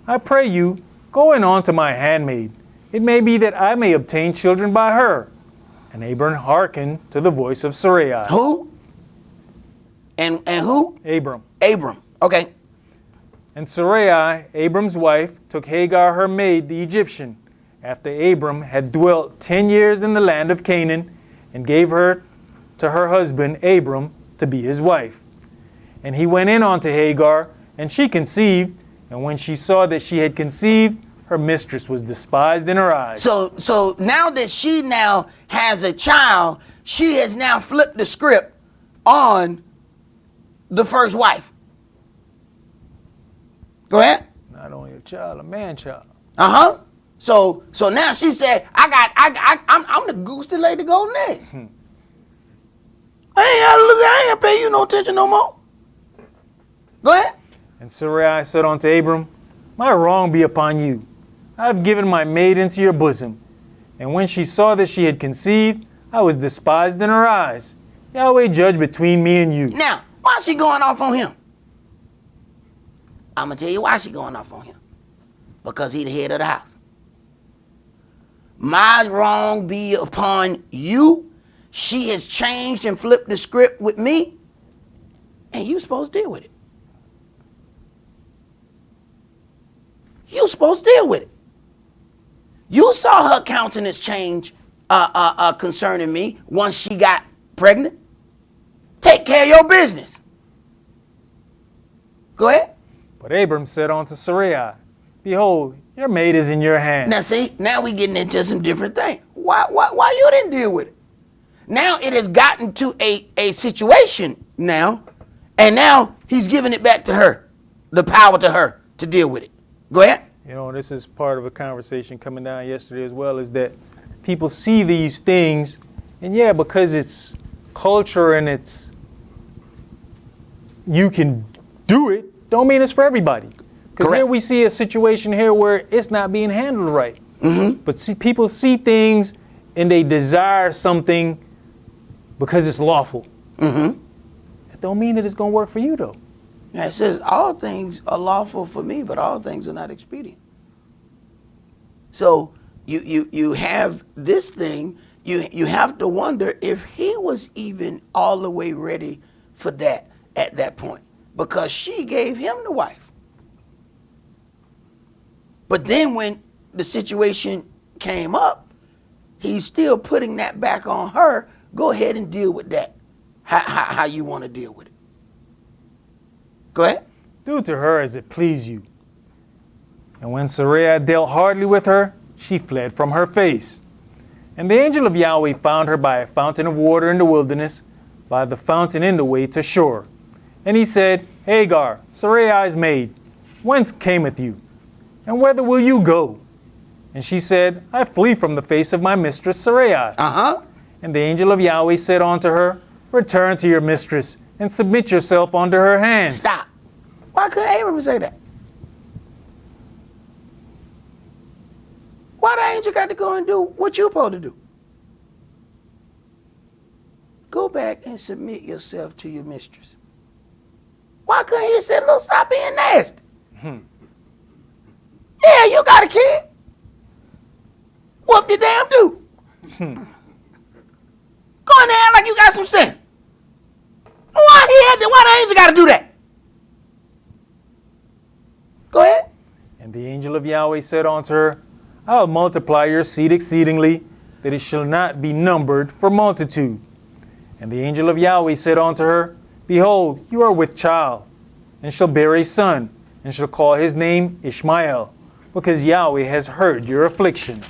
I pray you, go in unto my handmaid. It may be that I may obtain children by her. And Abram hearkened to the voice of Sarai. Who? And who? Abram. Abram. Okay. And Sarai, Abram's wife, took Hagar her maid, the Egyptian, after Abram had dwelt 10 years in the land of Canaan, and gave her to her husband Abram to be his wife. And he went in unto Hagar, and she conceived, and when she saw that she had conceived, her mistress was despised in her eyes. So now that she now has a child, she has now flipped the script on the first wife. Go ahead. Not only a child, a man child. Uh-huh. So now she said, I'm the goose that laid the golden egg. I ain't pay you no attention no more. Go ahead. And Sarai said unto Abram, my wrong be upon you. I have given my maid into your bosom. And when she saw that she had conceived, I was despised in her eyes. Yahweh judge between me and you. Now, why she going off on him? I'm going to tell you why she going off on him. Because he the head of the house. My wrong be upon you. She has changed and flipped the script with me. And you supposed to deal with it. You supposed to deal with it. You saw her countenance change concerning me once she got pregnant. Take care of your business. Go ahead. But Abram said unto Sarai, behold, your maid is in your hand. Now see, now we getting into some different things. Why you didn't deal with it? Now it has gotten to a situation now, and now he's giving it back to her, the power to her to deal with it. Go ahead. You know, this is part of a conversation coming down yesterday as well, is that people see these things, and yeah, because it's culture and it's, you can do it, don't mean it's for everybody. Because here we see a situation here where it's not being handled right. Mm-hmm. But people see things and they desire something because it's lawful. Mm-hmm. That don't mean that it's going to work for you, though. Now it says all things are lawful for me, but all things are not expedient. So you have this thing, you have to wonder if he was even all the way ready for that at that point, because she gave him the wife. But then when the situation came up, he's still putting that back on her. Go ahead and deal with that, how you want to deal with it. Go ahead. Do to her as it please you. And when Sarai dealt hardly with her, she fled from her face. And the angel of Yahweh found her by a fountain of water in the wilderness, by the fountain in the way to shore. And he said, Hagar, Sarai's maid, whence cameth you? And whither will you go? And she said, I flee from the face of my mistress Sarai. Uh-huh. And the angel of Yahweh said unto her, return to your mistress, and submit yourself unto her hands. Stop. Why couldn't Abram say that? Why the angel got to go and do what you're supposed to do? Go back and submit yourself to your mistress. Why couldn't he say, look, stop being nasty? Yeah, you got a kid. Whoop the damn dude. Go in there like you got some sense. Why the angel got to do that? Go ahead. And the angel of Yahweh said unto her, I will multiply your seed exceedingly, that it shall not be numbered for multitude. And the angel of Yahweh said unto her, behold, you are with child, and shall bear a son, and shall call his name Ishmael, because Yahweh has heard your affliction.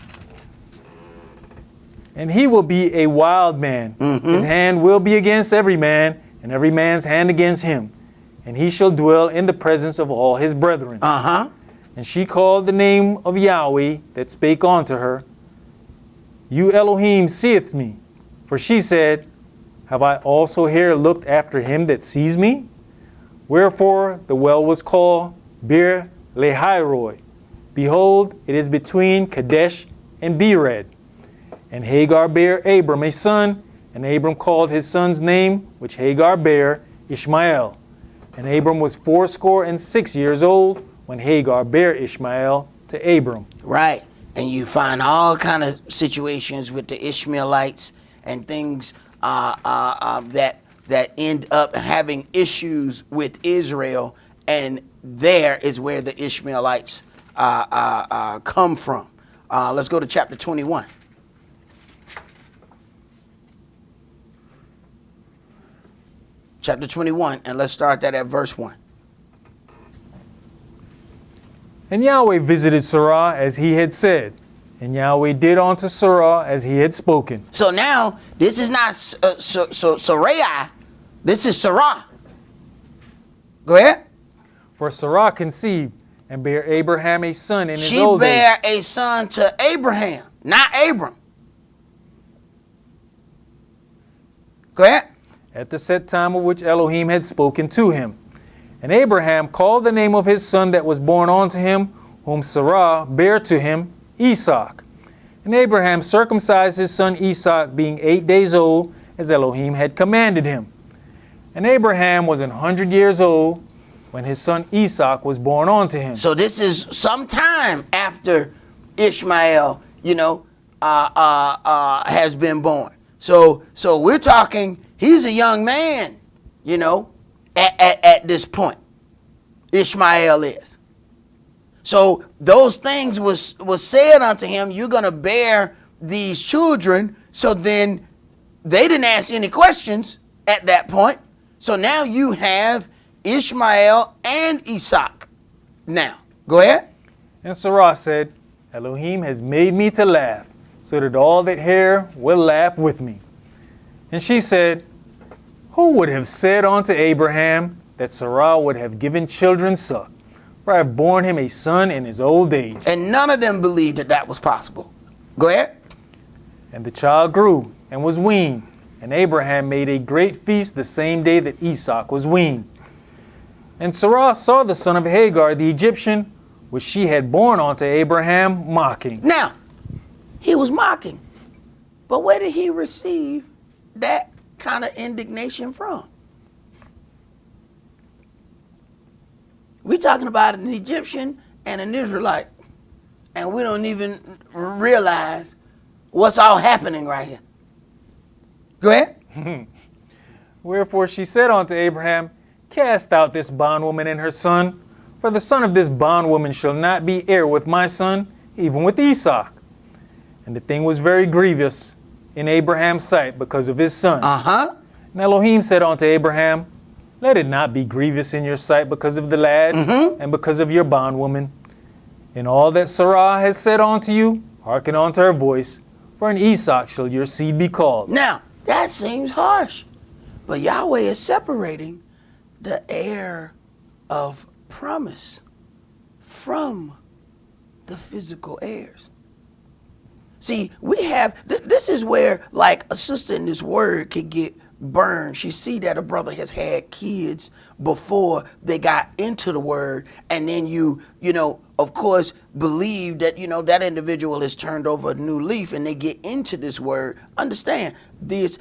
And he will be a wild man. Mm-hmm. His hand will be against every man, and every man's hand against him. And he shall dwell in the presence of all his brethren. Uh-huh. And she called the name of Yahweh that spake unto her, You Elohim seeth me. For she said, Have I also here looked after him that sees me? Wherefore the well was called Bir Lahairoi. Behold, it is between Kadesh and Bered. And Hagar bare Abram a son, and Abram called his son's name, which Hagar bare, Ishmael. And Abram was 86 years old when Hagar bare Ishmael to Abram. Right. And you find all kind of situations with the Ishmaelites and things that end up having issues with Israel, and there is where the Ishmaelites come from. Let's go to chapter 21. Chapter 21, and let's start that at verse 1. And Yahweh visited Sarah as he had said, and Yahweh did unto Sarah as he had spoken. So now, this is not Sarai, this is Sarah. Go ahead. For Sarah conceived, and bare Abraham a son in his She old age. bare a son to Abraham, not Abram. Go ahead. At the set time of which Elohim had spoken to him. And Abraham called the name of his son that was born unto him, whom Sarah bare to him, Esaac. And Abraham circumcised his son Esaac, being 8 days old, as Elohim had commanded him. And Abraham was 100 years old when his son Esaac was born unto him. So this is some time after Ishmael, has been born. So we're talking, he's a young man, at this point. Ishmael is. So those things was said unto him, you're going to bear these children. So then they didn't ask any questions at that point. So now you have Ishmael and Isaac. Now, go ahead. And Sarah said, Elohim has made me to laugh, so that all that hear will laugh with me. And she said, who would have said unto Abraham that Sarah would have given children suck? For I have borne him a son in his old age. And none of them believed that was possible. Go ahead. And the child grew and was weaned. And Abraham made a great feast the same day that Esau was weaned. And Sarah saw the son of Hagar, the Egyptian, which she had borne unto Abraham, mocking. Now, he was mocking. But where did he receive that kind of indignation from? We're talking about an Egyptian and an Israelite. And we don't even realize what's all happening right here. Go ahead. Wherefore she said unto Abraham, cast out this bondwoman and her son, for the son of this bondwoman shall not be heir with my son, even with Esau. And the thing was very grievous in Abraham's sight because of his son. And Elohim said unto Abraham, let it not be grievous in your sight because of the lad and because of your bondwoman. In all that Sarah has said unto you, hearken unto her voice, for in Esau shall your seed be called. Now, that seems harsh. But Yahweh is separating the heir of promise from the physical heirs. See, we have, this is where like a sister in this word could get burned. She see that a brother has had kids before they got into the word, and then you of course believe that that individual has turned over a new leaf and they get into this word. Understand this,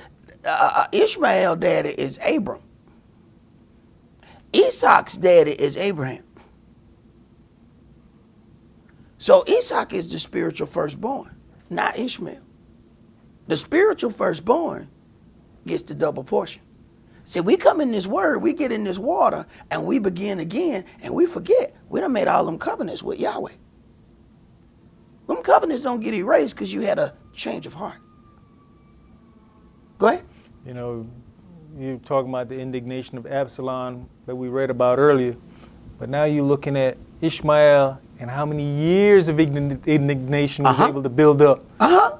Ishmael daddy is Abram. Isaac's daddy is Abraham. So Isaac is the spiritual firstborn, not Ishmael. The spiritual firstborn gets the double portion. See, we come in this word, we get in this water, and we begin again, and we forget we done made all them covenants with Yahweh. Them covenants don't get erased because you had a change of heart. Go ahead. You're talking about the indignation of Absalom that we read about earlier, but now you're looking at Ishmael and how many years of indignation was able to build up.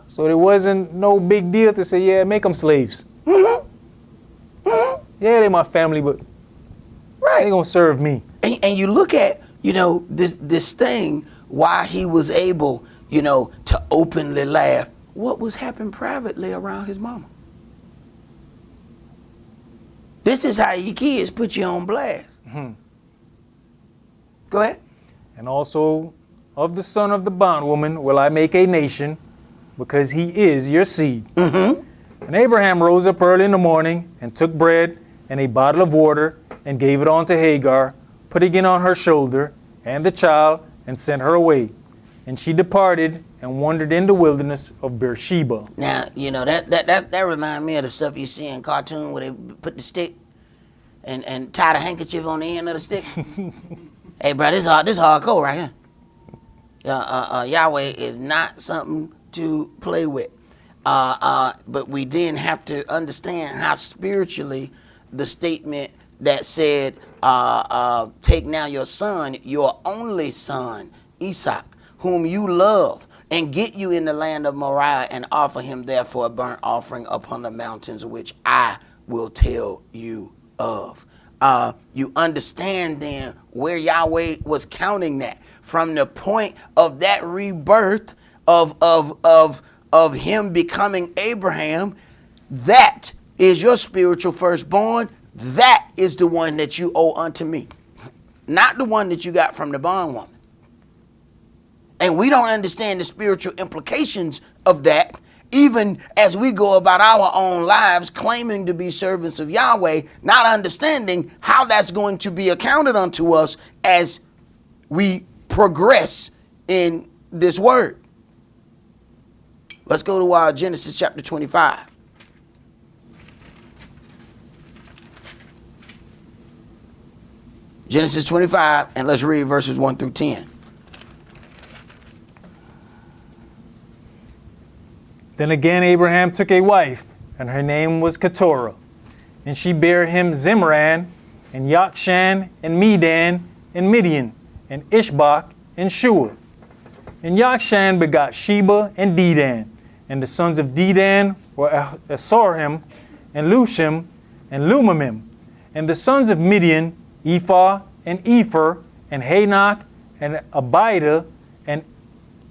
So there wasn't no big deal to say, yeah, make them slaves. Yeah, they're my family, but they gonna serve me. And you look at, this thing, why he was able, to openly laugh. What was happening privately around his mama? This is how your kids put you on blast. Go ahead. And also, of the son of the bondwoman will I make a nation, because he is your seed. And Abraham rose up early in the morning and took bread and a bottle of water and gave it unto Hagar, putting it on her shoulder and the child, and sent her away. And she departed and wandered in the wilderness of Beersheba. Now, that reminds me of the stuff you see in cartoon where they put the stick and tie the handkerchief on the end of the stick. Hey, bro, this hardcore right here. Yahweh is not something to play with. But we then have to understand how spiritually the statement that said, take now your son, your only son, Esau, whom you love, and get you in the land of Moriah, and offer him therefore a burnt offering upon the mountains which I will tell you of. you understand then where Yahweh was counting that from the point of that rebirth of him becoming Abraham. That is your spiritual firstborn. That is the one that you owe unto me, not the one that you got from the bondwoman. And we don't understand the spiritual implications of that, even as we go about our own lives claiming to be servants of Yahweh, not understanding how that's going to be accounted unto us as we progress in this word. Let's go to Genesis chapter 25. Genesis 25, and let's read verses 1 through 10. Then again Abraham took a wife, and her name was Keturah. And she bare him Zimran, and Yokshan, and Medan, and Midian, and Ishbak, and Shua. And Yokshan begot Sheba and Dedan. And the sons of Dedan were Esarhim, and Lushim, and Lumamim. And the sons of Midian, Ephah, and Epher, and Hanok, and Abida, and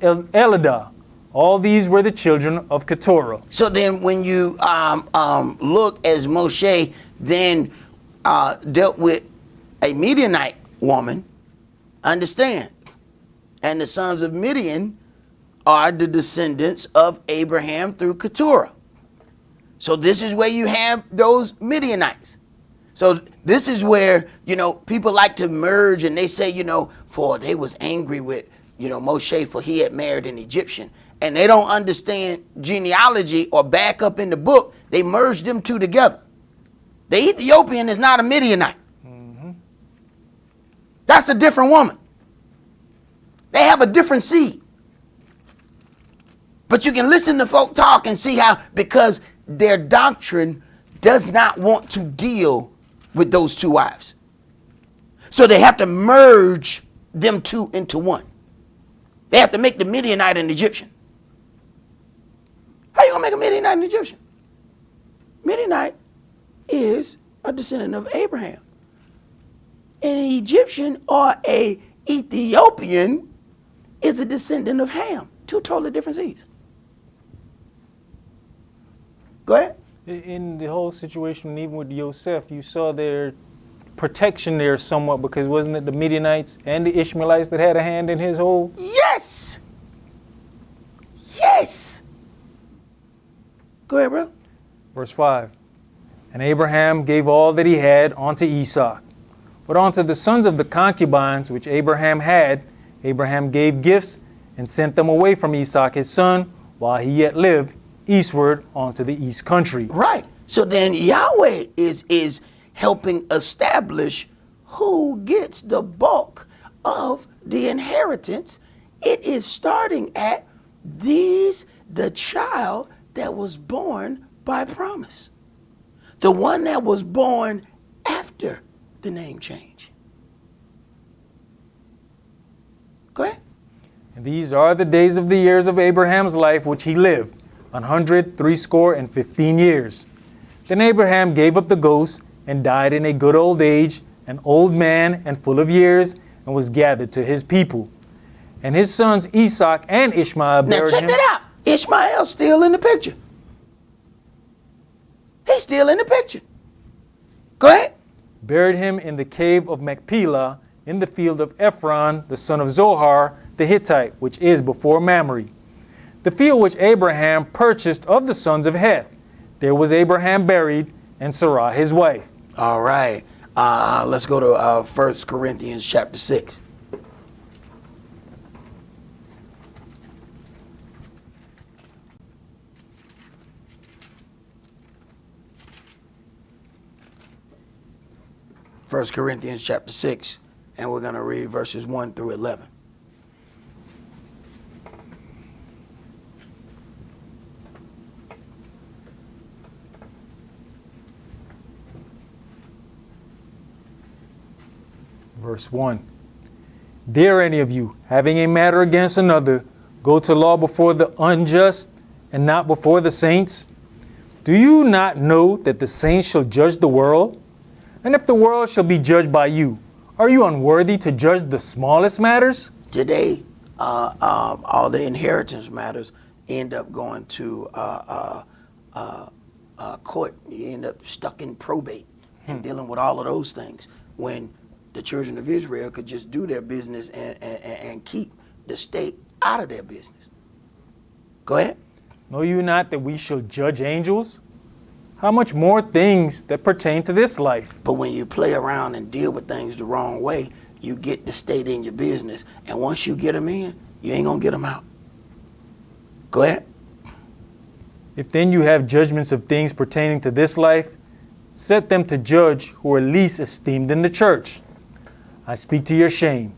Eladah. All these were the children of Keturah. So then when you look as Moshe then dealt with a Midianite woman, understand, and the sons of Midian are the descendants of Abraham through Keturah. So this is where you have those Midianites. So this is where, people like to merge, and they say, for they was angry with, Moshe for he had married an Egyptian. And they don't understand genealogy or back up in the book. They merged them two together. The Ethiopian is not a Midianite. Mm-hmm. That's a different woman. They have a different seed. But you can listen to folk talk and see how, because their doctrine does not want to deal with those two wives. So they have to merge them two into one. They have to make the Midianite an Egyptian. How you going to make a Midianite an Egyptian? Midianite is a descendant of Abraham. An Egyptian or a Ethiopian is a descendant of Ham. Two totally different seeds. Go ahead. In the whole situation, even with Yosef, you saw their protection there somewhat, because wasn't it the Midianites and the Ishmaelites that had a hand in his whole? Yes. Yes. Go ahead, bro. Verse 5. And Abraham gave all that he had unto Esau. But unto the sons of the concubines which Abraham had, Abraham gave gifts and sent them away from Esau his son, while he yet lived, eastward onto the east country. Right. So then Yahweh is helping establish who gets the bulk of the inheritance. It is starting at the child that was born by promise. The one that was born after the name change. Go ahead. And these are the days of the years of Abraham's life which he lived, 160 years. Then Abraham gave up the ghost and died in a good old age, an old man and full of years, and was gathered to his people. And his sons Esau and Ishmael Now buried check him. that out. Ishmael's still in the picture. He's still in the picture. Go ahead. Buried him in the cave of Machpelah, in the field of Ephron, the son of Zohar, the Hittite, which is before Mamre. The field which Abraham purchased of the sons of Heth. There was Abraham buried, and Sarah his wife. All right. Let's go to 1 Corinthians chapter 6. First Corinthians chapter 6, and we're going to read verses 1 through 11. Verse 1. Dare any of you, having a matter against another, go to law before the unjust and not before the saints? Do you not know that the saints shall judge the world? And if the world shall be judged by you, are you unworthy to judge the smallest matters? Today, all the inheritance matters end up going to court. You end up stuck in probate and dealing with all of those things when the children of Israel could just do their business and keep the state out of their business. Go ahead. Know you not that we shall judge angels? How much more things that pertain to this life? But when you play around and deal with things the wrong way, you get the state in your business. And once you get them in, you ain't going to get them out. Go ahead. If then you have judgments of things pertaining to this life, set them to judge who are least esteemed in the church. I speak to your shame.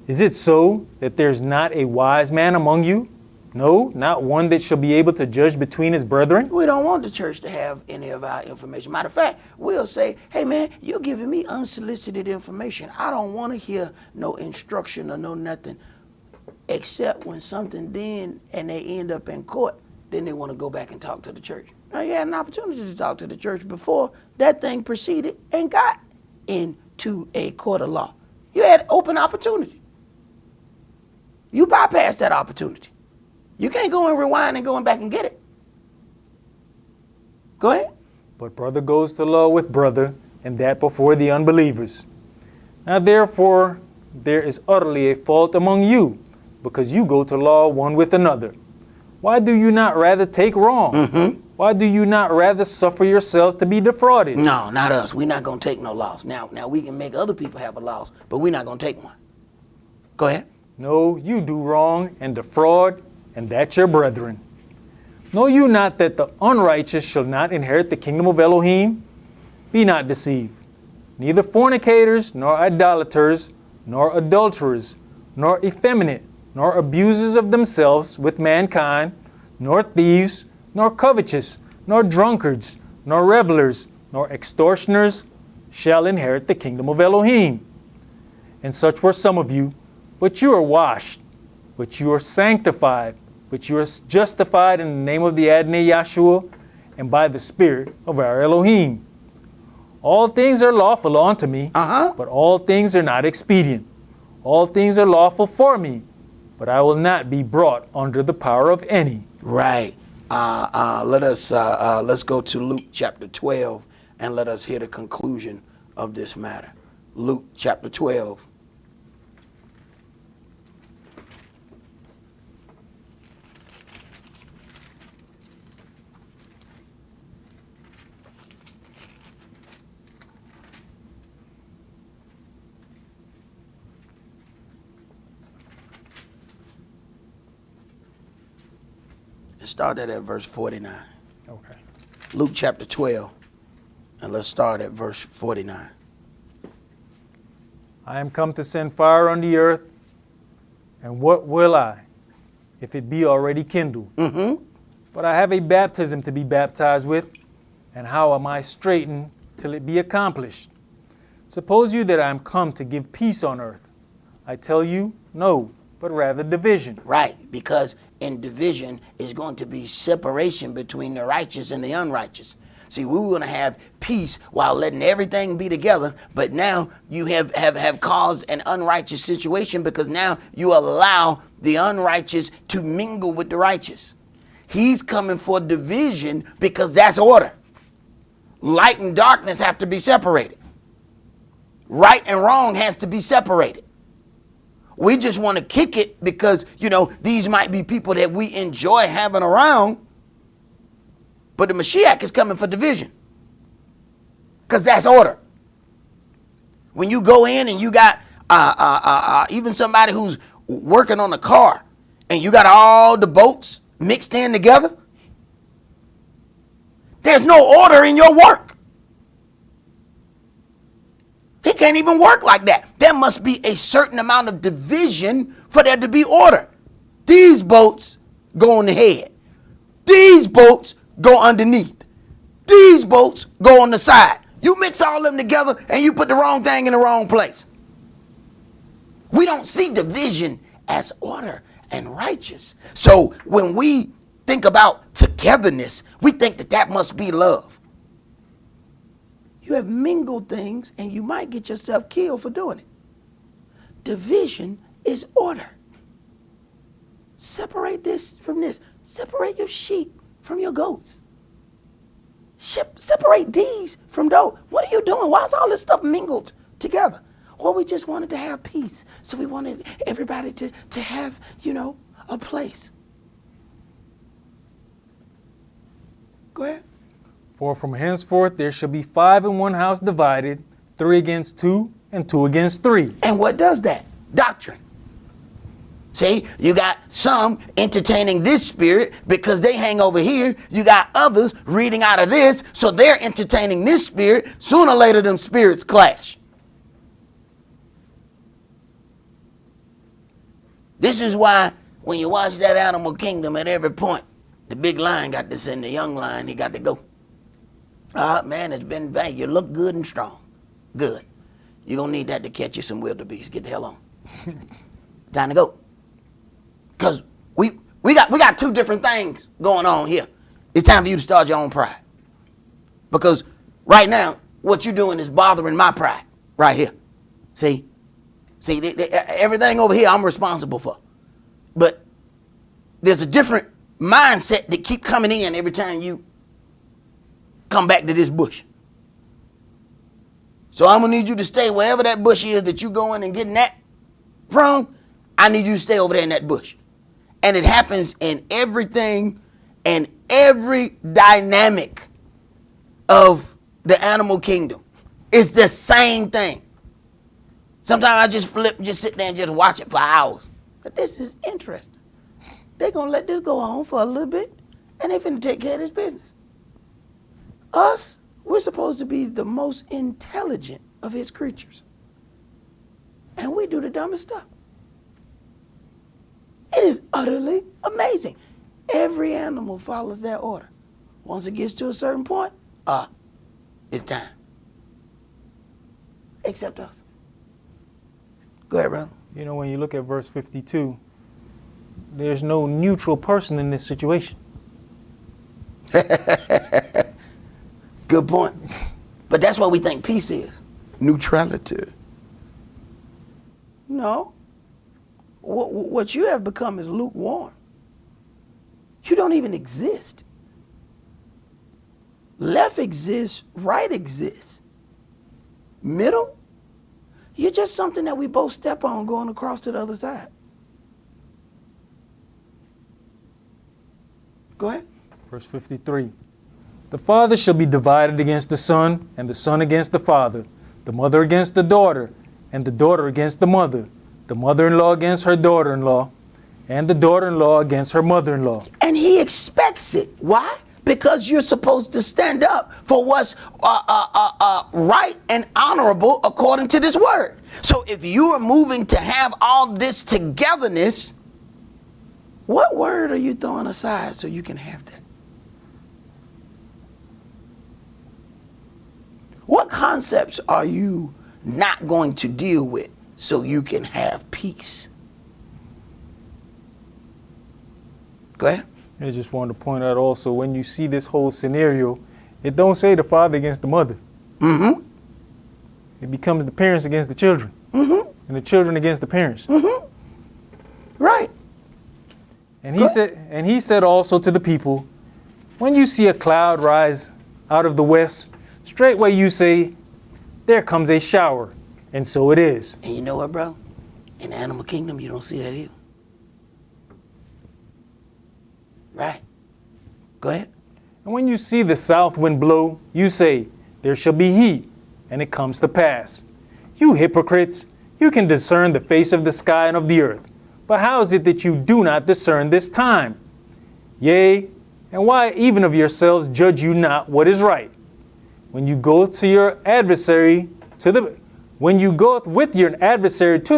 Is it so that there's not a wise man among you? No, not one that shall be able to judge between his brethren? We don't want the church to have any of our information. Matter of fact, we'll say, hey man, you're giving me unsolicited information. I don't want to hear no instruction or no nothing. Except when something then and they end up in court, then they want to go back and talk to the church. Now you had an opportunity to talk to the church before that thing proceeded and got into a court of law. You had open opportunity. You bypassed that opportunity. You can't go and rewind and going back and get it. Go ahead. But brother goes to law with brother, and that before the unbelievers. Now therefore there is utterly a fault among you, because you go to law one with another. Why do you not rather take wrong? Why do you not rather suffer yourselves to be defrauded? No, not us. We're not going to take no loss. Now we can make other people have a loss, but we're not going to take one. Go ahead. No, you do wrong and defraud, and that's your brethren. Know you not that the unrighteous shall not inherit the kingdom of Elohim? Be not deceived. Neither fornicators, nor idolaters, nor adulterers, nor effeminate, nor abusers of themselves with mankind, nor thieves, nor covetous, nor drunkards, nor revelers, nor extortioners shall inherit the kingdom of Elohim. And such were some of you, but you are washed, but you are sanctified, but you are justified in the name of the Adonai Yahshua and by the Spirit of our Elohim. All things are lawful unto me, but all things are not expedient. All things are lawful for me, but I will not be brought under the power of any. Right. Let's go to Luke chapter 12 and let us hear the conclusion of this matter. Luke chapter 12. Start at verse 49. Okay. Luke chapter 12, and let's start at verse 49. I am come to send fire on the earth, and what will I, if it be already kindled? But I have a baptism to be baptized with, and how am I straitened till it be accomplished? Suppose you that I am come to give peace on earth? I tell you, no, but rather division. Right, because in division is going to be separation between the righteous and the unrighteous. See, we were going to have peace while letting everything be together, but now you have caused an unrighteous situation because now you allow the unrighteous to mingle with the righteous. He's coming for division because that's order. Light and darkness have to be separated. Right and wrong has to be separated. We just want to kick it because, these might be people that we enjoy having around. But the Mashiach is coming for division. Because that's order. When you go in and you got even somebody who's working on a car and you got all the bolts mixed in together, there's no order in your work. He can't even work like that. There must be a certain amount of division for there to be order. These bolts go on the head. These bolts go underneath. These bolts go on the side. You mix all of them together and you put the wrong thing in the wrong place. We don't see division as order and righteous. So when we think about togetherness, we think that must be love. You have mingled things, and you might get yourself killed for doing it. Division is order. Separate this from this. Separate your sheep from your goats. Separate these from those. What are you doing? Why is all this stuff mingled together? Well, we just wanted to have peace. So we wanted everybody to have, a place. Go ahead. For from henceforth there shall be 5 in one house divided, 3 against 2, and 2 against 3. And what does that? Doctrine. See, you got some entertaining this spirit because they hang over here. You got others reading out of this, so they're entertaining this spirit. Sooner or later, them spirits clash. This is why when you watch that animal kingdom, at every point, the big lion got to send the young lion, he got to go. Man, it's been bad. You look good and strong. Good. You're going to need that to catch you some wildebeest. Get the hell on. Time to go. Because we got two different things going on here. It's time for you to start your own pride. Because right now, what you're doing is bothering my pride right here. See, everything over here I'm responsible for. But there's a different mindset that keep coming in every time you come back to this bush. So I'm going to need you to stay wherever that bush is that you going and getting that from. I need you to stay over there in that bush. And it happens in everything and every dynamic of the animal kingdom. It's the same thing. Sometimes I just sit there and just watch it for hours. But this is interesting. They're going to let this go on for a little bit, and they're finna take care of this business. Us, we're supposed to be the most intelligent of his creatures. And we do the dumbest stuff. It is utterly amazing. Every animal follows that order. Once it gets to a certain point, it's time. Except us. Go ahead, brother. When you look at verse 52, there's no neutral person in this situation. Good point. But that's what we think peace is. Neutrality. No. What you have become is lukewarm. You don't even exist. Left exists, right exists. Middle, you're just something that we both step on going across to the other side. Go ahead. Verse 53. The father shall be divided against the son, and the son against the father, the mother against the daughter, and the daughter against the mother-in-law against her daughter-in-law, and the daughter-in-law against her mother-in-law. And he expects it. Why? Because you're supposed to stand up for what's right and honorable according to this word. So if you are moving to have all this togetherness, what word are you throwing aside so you can have that? What concepts are you not going to deal with so you can have peace? Go ahead. I just wanted to point out also, when you see this whole scenario, it don't say the father against the mother. Mm-hmm. It becomes the parents against the children. Mm-hmm. And the children against the parents. Mm-hmm. Right. And he said also to the people, when you see a cloud rise out of the west, straightway you say, there comes a shower. And so it is. And you know what, bro? In the animal kingdom, you don't see that either. Right. Go ahead. And when you see the south wind blow, you say, there shall be heat, and it comes to pass. You hypocrites, you can discern the face of the sky and of the earth. But how is it that you do not discern this time? Yea, and why even of yourselves judge you not what is right? When you go with your adversary to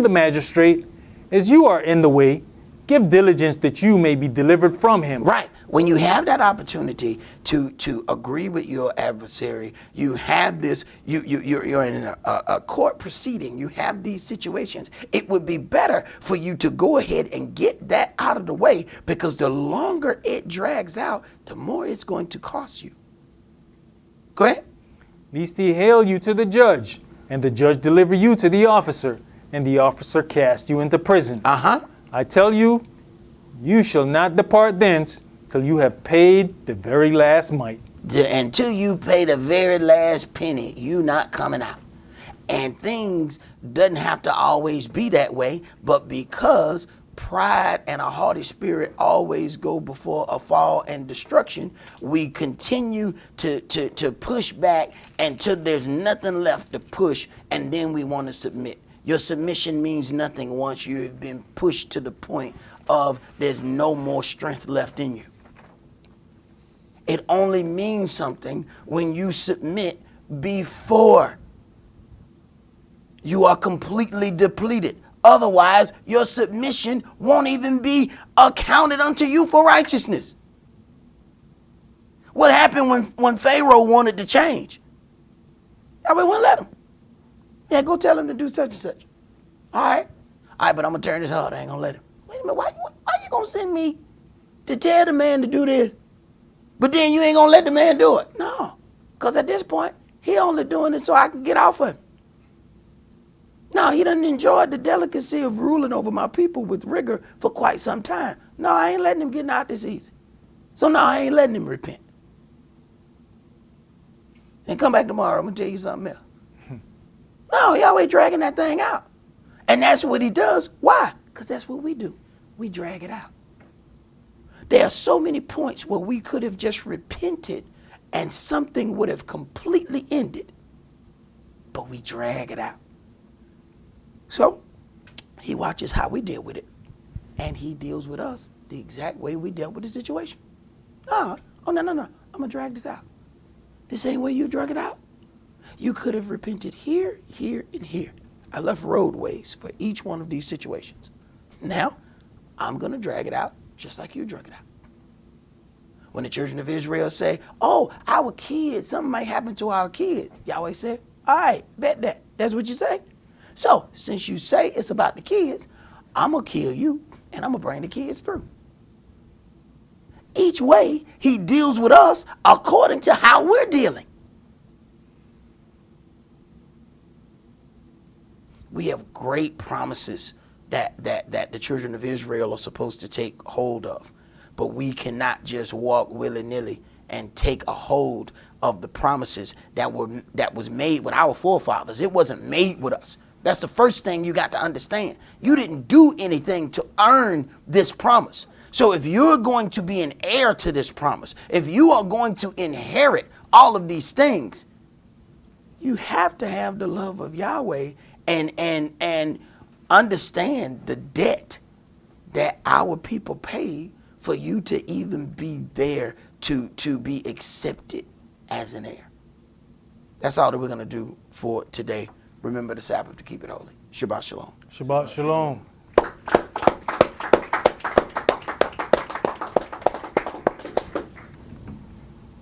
the magistrate, as you are in the way, give diligence that you may be delivered from him. Right. When you have that opportunity to agree with your adversary, you have this, you're in a court proceeding, you have these situations. It would be better for you to go ahead and get that out of the way, because the longer it drags out, the more it's going to cost you. Go ahead. lest he hale you to the judge, and the judge deliver you to the officer, and the officer cast you into prison. I tell you, you shall not depart thence till you have paid the very last mite. Until you pay the very last penny, you not coming out. And things doesn't have to always be that way, but because pride and a haughty spirit always go before a fall and destruction, we continue to push back until there's nothing left to push, and then we want to submit. Your submission means nothing once you've been pushed to the point of there's no more strength left in you. It only means something when you submit before you are completely depleted. Otherwise, your submission won't even be accounted unto you for righteousness. What happened when Pharaoh wanted to change? Yahweh wouldn't let him. Yeah, go tell him to do such and such. All right, but I'm going to turn his heart. I ain't going to let him. Wait a minute, why you going to send me to tell the man to do this, but then you ain't going to let the man do it? No, because at this point, he only doing it so I can get off of him. No, he doesn't enjoy the delicacy of ruling over my people with rigor for quite some time. No, I ain't letting him get out this easy. So no, I ain't letting him repent. And come back tomorrow, I'm going to tell you something else. No, Yahweh dragging that thing out. And that's what he does. Why? Because that's what we do. We drag it out. There are so many points where we could have just repented and something would have completely ended. But we drag it out. So he watches how we deal with it. And he deals with us the exact way we dealt with the situation. No. I'm going to drag this out. The same way you drug it out. You could have repented here, here, and here. I left roadways for each one of these situations. Now, I'm going to drag it out just like you drug it out. When the children of Israel say, oh, our kids, something might happen to our kids. Yahweh said, all right, bet that. That's what you say? So, since you say it's about the kids, I'm going to kill you and I'm going to bring the kids through. Each way, he deals with us according to how we're dealing. We have great promises that the children of Israel are supposed to take hold of. But we cannot just walk willy-nilly and take a hold of the promises that was made with our forefathers. It wasn't made with us. That's the first thing you got to understand. You didn't do anything to earn this promise. So if you're going to be an heir to this promise, if you are going to inherit all of these things, you have to have the love of Yahweh and understand the debt that our people pay for you to even be there to be accepted as an heir. That's all that we're going to do for today. Remember the Sabbath to keep it holy. Shabbat shalom. Shabbat shalom.